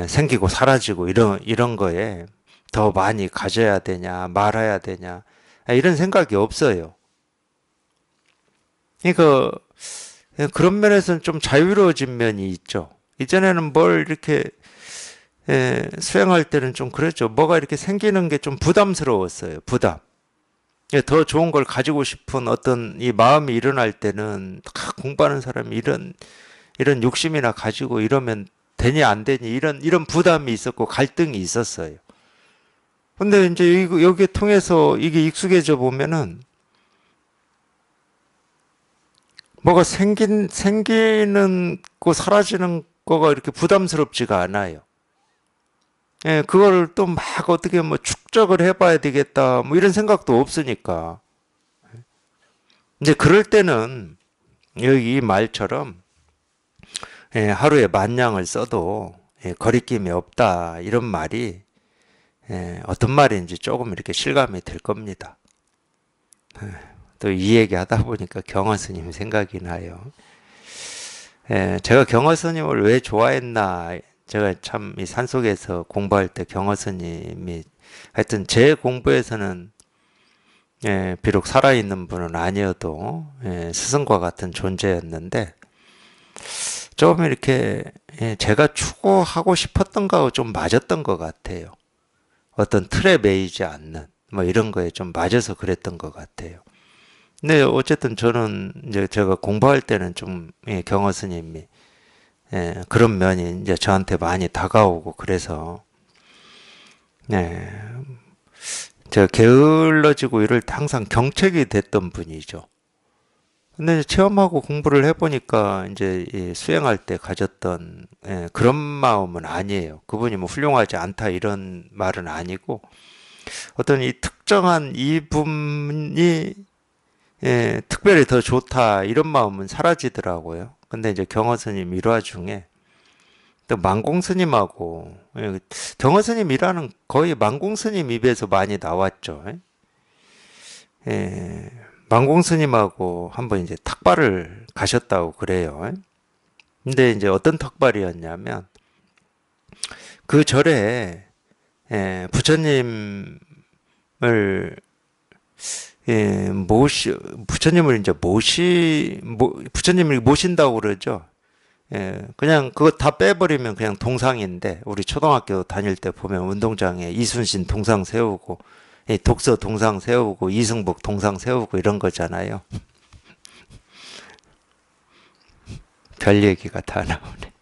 생기고 사라지고 이런 거에 더 많이 가져야 되냐 말아야 되냐 이런 생각이 없어요. 그러니까 그런 면에서는 좀 자유로워진 면이 있죠. 이전에는 뭘 이렇게 수행할 때는 좀 그랬죠. 뭐가 이렇게 생기는 게 좀 부담스러웠어요. 부담. 더 좋은 걸 가지고 싶은 어떤 이 마음이 일어날 때는 공부하는 사람이 이런 욕심이나 가지고 이러면 되니 안 되니 이런 부담이 있었고 갈등이 있었어요. 근데 이제 여기에 통해서 이게 익숙해져 보면은 뭐가 생기는 거 사라지는 거가 이렇게 부담스럽지가 않아요. 그걸 또 막 어떻게 뭐 축적을 해봐야 되겠다 뭐 이런 생각도 없으니까. 이제 그럴 때는 여기 이 말처럼 하루에 10,000양을 써도 거리낌이 없다 이런 말이 어떤 말인지 조금 이렇게 실감이 될 겁니다. 또 이 얘기 하다 보니까 경화 스님 생각이 나요. 제가 경화 스님을 왜 좋아했나? 제가 참 이 산속에서 공부할 때 경화 스님이 하여튼 제 공부에서는 비록 살아있는 분은 아니어도 스승과 같은 존재였는데 좀 이렇게 제가 추구하고 싶었던 거하고 좀 맞았던 것 같아요. 어떤 틀에 매이지 않는 뭐 이런 거에 좀 맞아서 그랬던 것 같아요. 근데 어쨌든 저는 이제 제가 공부할 때는 좀 경화 스님이 그런 면이 이제 저한테 많이 다가오고 그래서 제가 게을러지고 이럴 때 항상 경책이 됐던 분이죠. 근데 체험하고 공부를 해보니까 이제 수행할 때 가졌던 그런 마음은 아니에요. 그분이 뭐 훌륭하지 않다 이런 말은 아니고 어떤 이 특정한 이분이 특별히 더 좋다 이런 마음은 사라지더라고요. 근데 이제 경화 스님 일화 중에 또 만공 스님하고 경화 스님 일화는 거의 만공 스님 입에서 많이 나왔죠. 만공 스님하고 한번 이제 탁발을 가셨다고 그래요. 근데 이제 어떤 탁발이었냐면 그 절에 부처님을 부처님을 이제 부처님을 모신다고 그러죠. 그냥 그거 다 빼버리면 그냥 동상인데, 우리 초등학교 다닐 때 보면 운동장에 이순신 동상 세우고, 독서 동상 세우고, 이승복 동상 세우고 이런 거잖아요. 별 얘기가 다 나오네.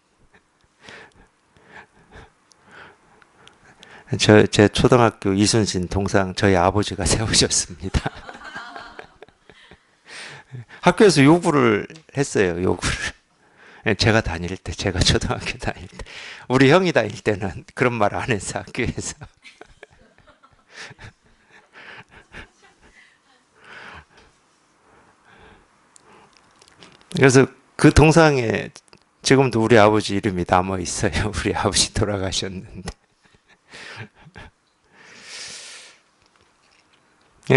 제 초등학교 이순신 동상 저희 아버지가 세우셨습니다. 학교에서 요구를 했어요, 요구를. 제가 다닐 때, 제가 초등학교 다닐 때. 우리 형이 다닐 때는 그런 말 안 했어, 학교에서. 그래서 그 동상에 지금도 우리 아버지 이름이 남아 있어요. 우리 아버지 돌아가셨는데.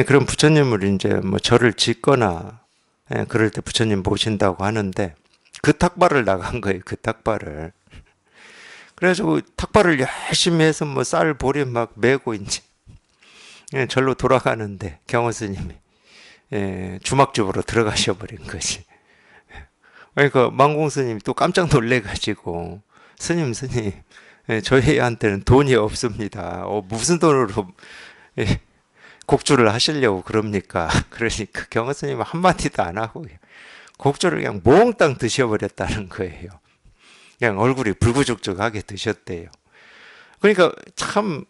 그럼 부처님을 이제 뭐 절을 짓거나 그럴 때 부처님 모신다고 하는데 그 탁발을 나간 거예요. 그 탁발을. 그래가지고 탁발을 열심히 해서 뭐 쌀 보리 막 메고 이제 절로 돌아가는데 경호 스님이 주막집으로 들어가셔 버린 거지. 그러니까 망공 스님이 또 깜짝 놀래가지고 스님 저희한테는 돈이 없습니다. 무슨 돈으로 곡주를 하시려고 그럽니까? 그러니까 경호 스님은 한마디도 안 하고 곡주를 그냥 몽땅 드셔버렸다는 거예요. 그냥 얼굴이 불구죽죽하게 드셨대요. 그러니까 참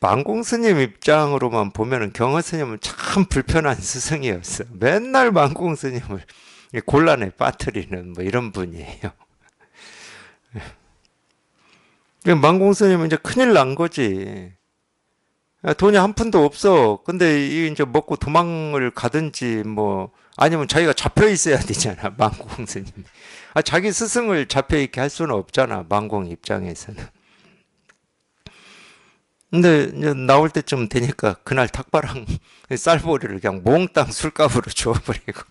만공 스님 입장으로만 보면은 경호 스님은 참 불편한 스승이었어. 맨날 만공 스님을 곤란에 빠뜨리는 뭐 이런 분이에요. 만공 스님은 이제 큰일 난 거지. 돈이 한 푼도 없어. 근데 이 이제 먹고 도망을 가든지 뭐 아니면 자기가 잡혀 있어야 되잖아. 만공 스님. 자기 스승을 잡혀 있게 할 수는 없잖아. 만공 입장에서는. 근데 이제 나올 때쯤 되니까 그날 탁발랑 쌀보리를 그냥 몽땅 술값으로 주워버리고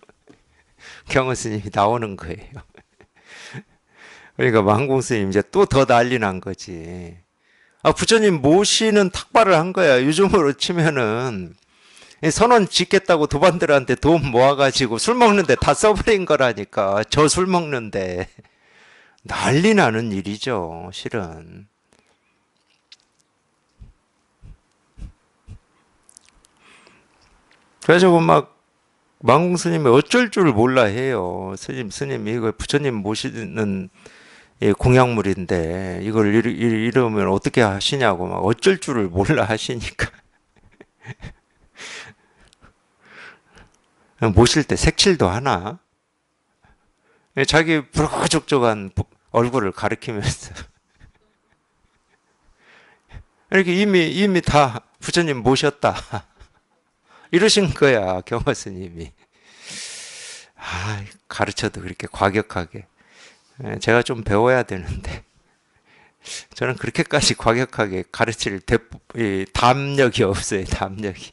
경호 스님이 나오는 거예요. 그러니까 만공 스님 이제 또 더 난리 난 거지. 부처님 모시는 탁발을 한 거야. 요즘으로 치면은 선원 짓겠다고 도반들한테 돈 모아가지고 술 먹는데 다 써버린 거라니까. 저 술 먹는데 난리 나는 일이죠, 실은. 그래가지고 막 만공 스님이 어쩔 줄 몰라 해요. 스님 이거 부처님 모시는 공약물인데 이걸 이러면 어떻게 하시냐고 막 어쩔 줄을 몰라 하시니까 모실 때 색칠도 하나? 자기 부르적적한 얼굴을 가리키면서 이렇게 이미 다 부처님 모셨다 이러신 거야 경화 스님이. 가르쳐도 그렇게 과격하게. 제가 좀 배워야 되는데 저는 그렇게까지 과격하게 가르칠 담력이 없어요. 담력이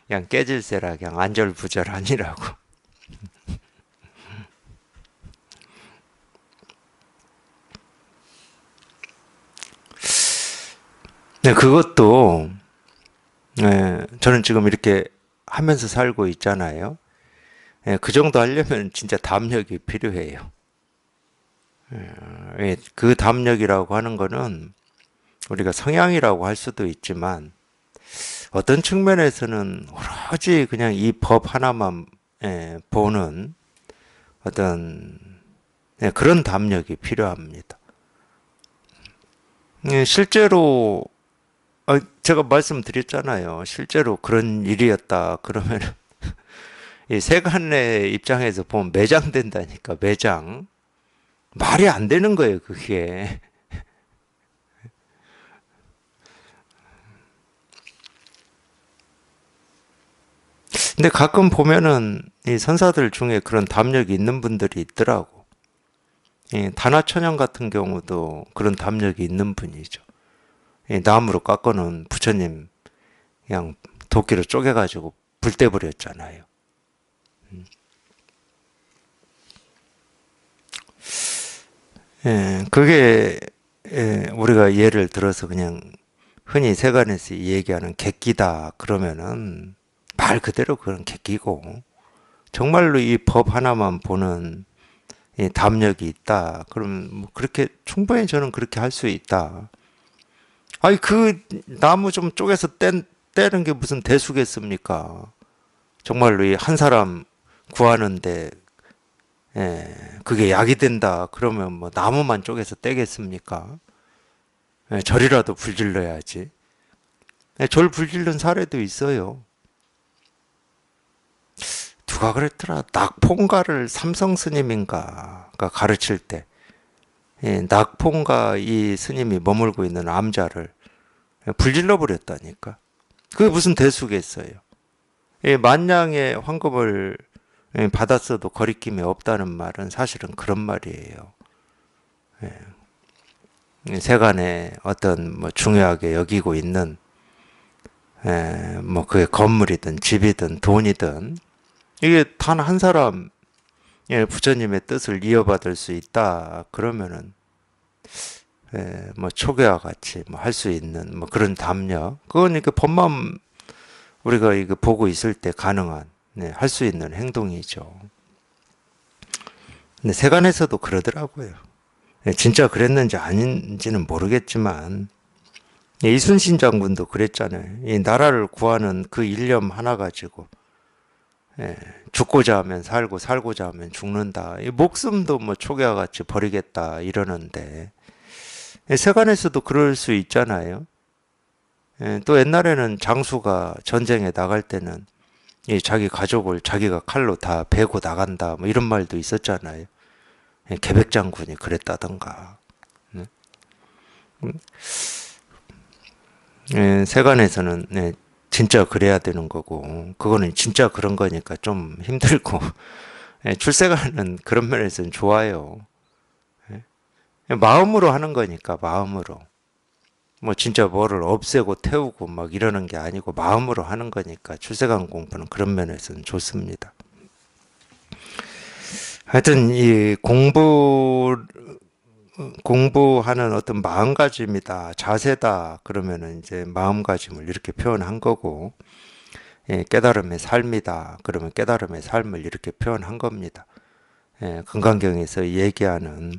그냥 깨질세라 그냥 안절부절 아니라고. 네, 그것도 저는 지금 이렇게 하면서 살고 있잖아요. 그 정도 하려면 진짜 담력이 필요해요. 그 담력이라고 하는 거는 우리가 성향이라고 할 수도 있지만 어떤 측면에서는 오로지 그냥 이 법 하나만 보는 어떤 그런 담력이 필요합니다. 실제로 제가 말씀드렸잖아요. 실제로 그런 일이었다 그러면 이 세간의 입장에서 보면 매장된다니까. 매장 말이 안 되는 거예요. 그게. 근데 가끔 보면은 이 선사들 중에 그런 담력이 있는 분들이 있더라고. 다나천영 같은 경우도 그런 담력이 있는 분이죠. 나무로 깎아놓은 부처님 그냥 도끼로 쪼개가지고 불 떼버렸잖아요. 그게 우리가 예를 들어서 그냥 흔히 세간에서 얘기하는 객기다 그러면은 말 그대로 그런 객기고 정말로 이 법 하나만 보는 이 담력이 있다. 그럼 뭐 그렇게 충분히 저는 그렇게 할 수 있다. 그 나무 좀 쪼개서 떼는 게 무슨 대수겠습니까? 정말로 이 한 사람 구하는데 그게 약이 된다. 그러면 뭐 나무만 쪼개서 떼겠습니까? 절이라도 불질러야지. 절 불질른 사례도 있어요. 누가 그랬더라? 낙폰가를 삼성 스님인가가 가르칠 때 낙폰가 이 스님이 머물고 있는 암자를 불질러 버렸다니까. 그게 무슨 대수겠어요? 만냥의 황급을 받았어도 거리낌이 없다는 말은 사실은 그런 말이에요. 세간에 어떤 뭐 중요하게 여기고 있는 뭐 그게 건물이든 집이든 돈이든 이게 단 한 사람 부처님의 뜻을 이어받을 수 있다 그러면은 뭐 초계와 같이 뭐 할 수 있는 뭐 그런 담력 그건 이렇게 법만 우리가 이거 보고 있을 때 가능한 할 수 있는 행동이죠. 근데 세간에서도 그러더라고요. 진짜 그랬는지 아닌지는 모르겠지만 이순신 장군도 그랬잖아요. 이 나라를 구하는 그 일념 하나 가지고 예, 죽고자 하면 살고 살고자 하면 죽는다. 이 목숨도 뭐 초기와 같이 버리겠다 이러는데 세간에서도 그럴 수 있잖아요. 예, 또 옛날에는 장수가 전쟁에 나갈 때는 이 자기 가족을 자기가 칼로 다 베고 나간다 뭐 이런 말도 있었잖아요. 예, 계백장군이 그랬다던가. 네. 예, 세간에서는 네, 진짜 그래야 되는 거고 그거는 진짜 그런 거니까 좀 힘들고 예, 출세가는 그런 면에서는 좋아요. 마음으로 하는 거니까 마음으로 뭐 진짜 뭐를 없애고 태우고 막 이러는 게 아니고 마음으로 하는 거니까 출세관 공부는 그런 면에서는 좋습니다. 하여튼 이 공부하는 어떤 마음가짐이다, 자세다 그러면은 이제 마음가짐을 이렇게 표현한 거고, 예, 깨달음의 삶이다 그러면 깨달음의 삶을 이렇게 표현한 겁니다. 예, 금강경에서 얘기하는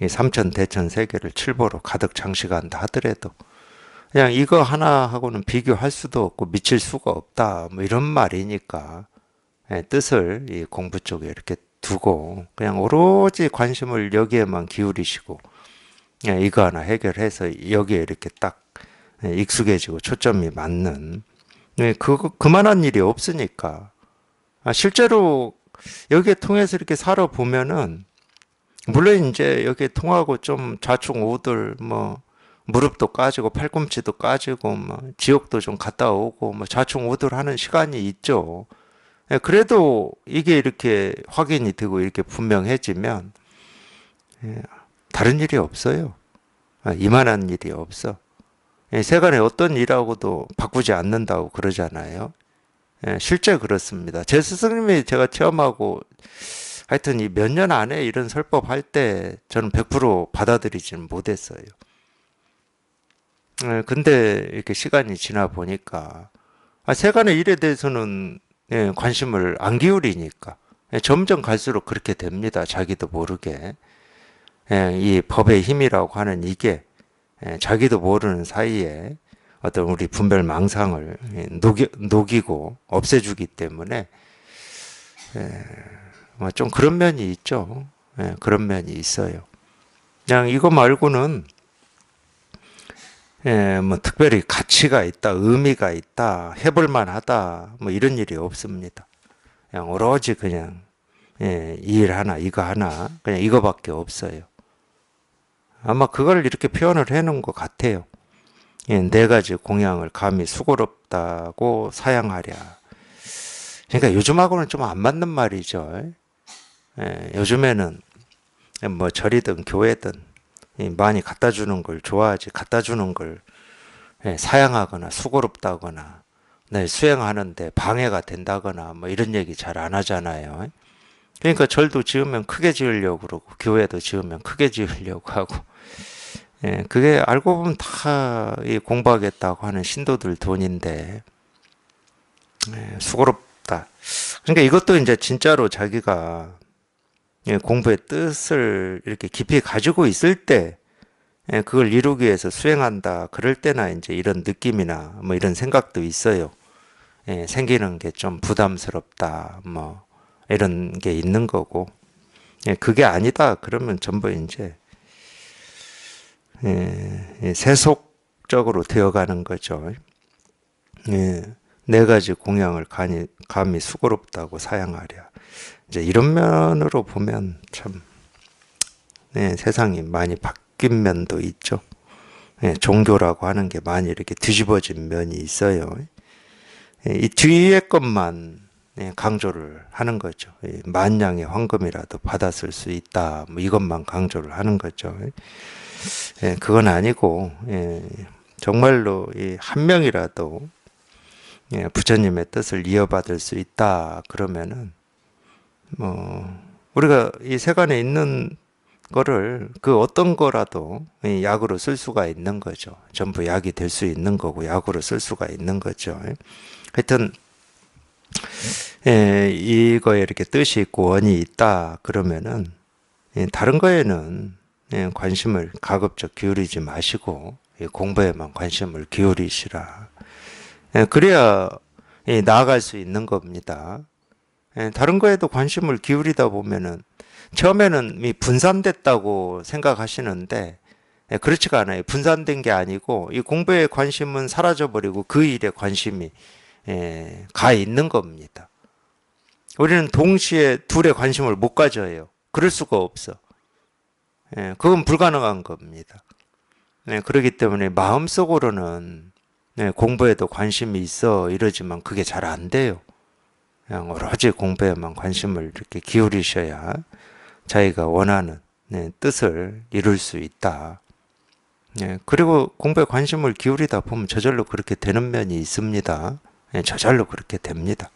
이 삼천 대천 세계를 칠보로 가득 장식한다 하더라도 그냥 이거 하나하고는 비교할 수도 없고 미칠 수가 없다 뭐 이런 말이니까 예, 뜻을 이 공부 쪽에 이렇게 두고 그냥 오로지 관심을 여기에만 기울이시고 예, 이거 하나 해결해서 여기에 이렇게 딱 예, 익숙해지고 초점이 맞는 예, 그만한 일이 없으니까 실제로 여기에 통해서 이렇게 살아보면은 물론 이제 여기 통하고 좀 좌충우돌 뭐 무릎도 까지고 팔꿈치도 까지고 뭐 지옥도 좀 갔다 오고 뭐 좌충우돌 하는 시간이 있죠. 예, 그래도 이게 이렇게 확인이 되고 이렇게 분명해지면 예, 다른 일이 없어요. 이만한 일이 없어. 예, 세간에 어떤 일하고도 바꾸지 않는다고 그러잖아요. 예, 실제 그렇습니다. 제 스승님이 제가 체험하고 하여튼 이 몇 년 안에 이런 설법 할 때 저는 100% 받아들이지는 못했어요. 근데 이렇게 시간이 지나 보니까 세간의 일에 대해서는 예, 관심을 안 기울이니까 예, 점점 갈수록 그렇게 됩니다. 자기도 모르게. 예, 이 법의 힘이라고 하는 이게 예, 자기도 모르는 사이에 어떤 우리 분별 망상을 예, 녹이고 없애주기 때문에 좀 그런 면이 있죠. 예, 그런 면이 있어요. 그냥 이거 말고는 예, 뭐 특별히 가치가 있다, 의미가 있다, 해볼 만하다, 뭐 이런 일이 없습니다. 그냥 오로지 그냥 예, 이 일 하나, 이거 하나, 그냥 이거밖에 없어요. 아마 그걸 이렇게 표현을 해놓은 것 같아요. 예, 네 가지 공양을 감히 수고롭다고 사양하랴. 그러니까 요즘하고는 좀 안 맞는 말이죠. 예, 요즘에는 뭐 절이든 교회든 많이 갖다 주는 걸 좋아하지 갖다 주는 걸 예, 사양하거나 수고롭다거나 네, 수행하는데 방해가 된다거나 뭐 이런 얘기 잘 안 하잖아요. 그러니까 절도 지으면 크게 지으려고 그러고 교회도 지으면 크게 지으려고 하고 예, 그게 알고 보면 다 공부하겠다고 하는 신도들 돈인데 예, 수고롭다. 그러니까 이것도 이제 진짜로 자기가 예, 공부의 뜻을 이렇게 깊이 가지고 있을 때 예, 그걸 이루기 위해서 수행한다. 그럴 때나 이제 이런 느낌이나 뭐 이런 생각도 있어요. 예, 생기는 게 좀 부담스럽다. 뭐 이런 게 있는 거고. 예, 그게 아니다. 그러면 전부 이제 세속적으로 되어가는 거죠. 예, 네 가지 공양을 감히 수고롭다고 사양하랴. 이제 이런 면으로 보면 참 세상이 많이 바뀐 면도 있죠. 종교라고 하는 게 많이 이렇게 뒤집어진 면이 있어요. 이 뒤에 것만 강조를 하는 거죠. 만냥의 황금이라도 받았을 수 있다. 뭐 이것만 강조를 하는 거죠. 그건 아니고 정말로 한 명이라도 부처님의 뜻을 이어받을 수 있다. 그러면은 뭐 우리가 이 세간에 있는 거를 그 어떤 거라도 약으로 쓸 수가 있는 거죠. 전부 약이 될 수 있는 거고 약으로 쓸 수가 있는 거죠. 하여튼 이거에 이렇게 뜻이 있고 원이 있다 그러면은 다른 거에는 관심을 가급적 기울이지 마시고 이 공부에만 관심을 기울이시라. 그래야 나아갈 수 있는 겁니다. 다른 거에도 관심을 기울이다 보면은 처음에는 분산됐다고 생각하시는데 그렇지가 않아요. 분산된 게 아니고 이 공부에 관심은 사라져버리고 그 일에 관심이 가 있는 겁니다. 우리는 동시에 둘의 관심을 못 가져요. 그럴 수가 없어. 그건 불가능한 겁니다. 그렇기 때문에 마음속으로는 공부에도 관심이 있어 이러지만 그게 잘 안 돼요. 그냥 오로지 공부에만 관심을 이렇게 기울이셔야 자기가 원하는 뜻을 이룰 수 있다. 그리고 공부에 관심을 기울이다 보면 저절로 그렇게 되는 면이 있습니다. 저절로 그렇게 됩니다.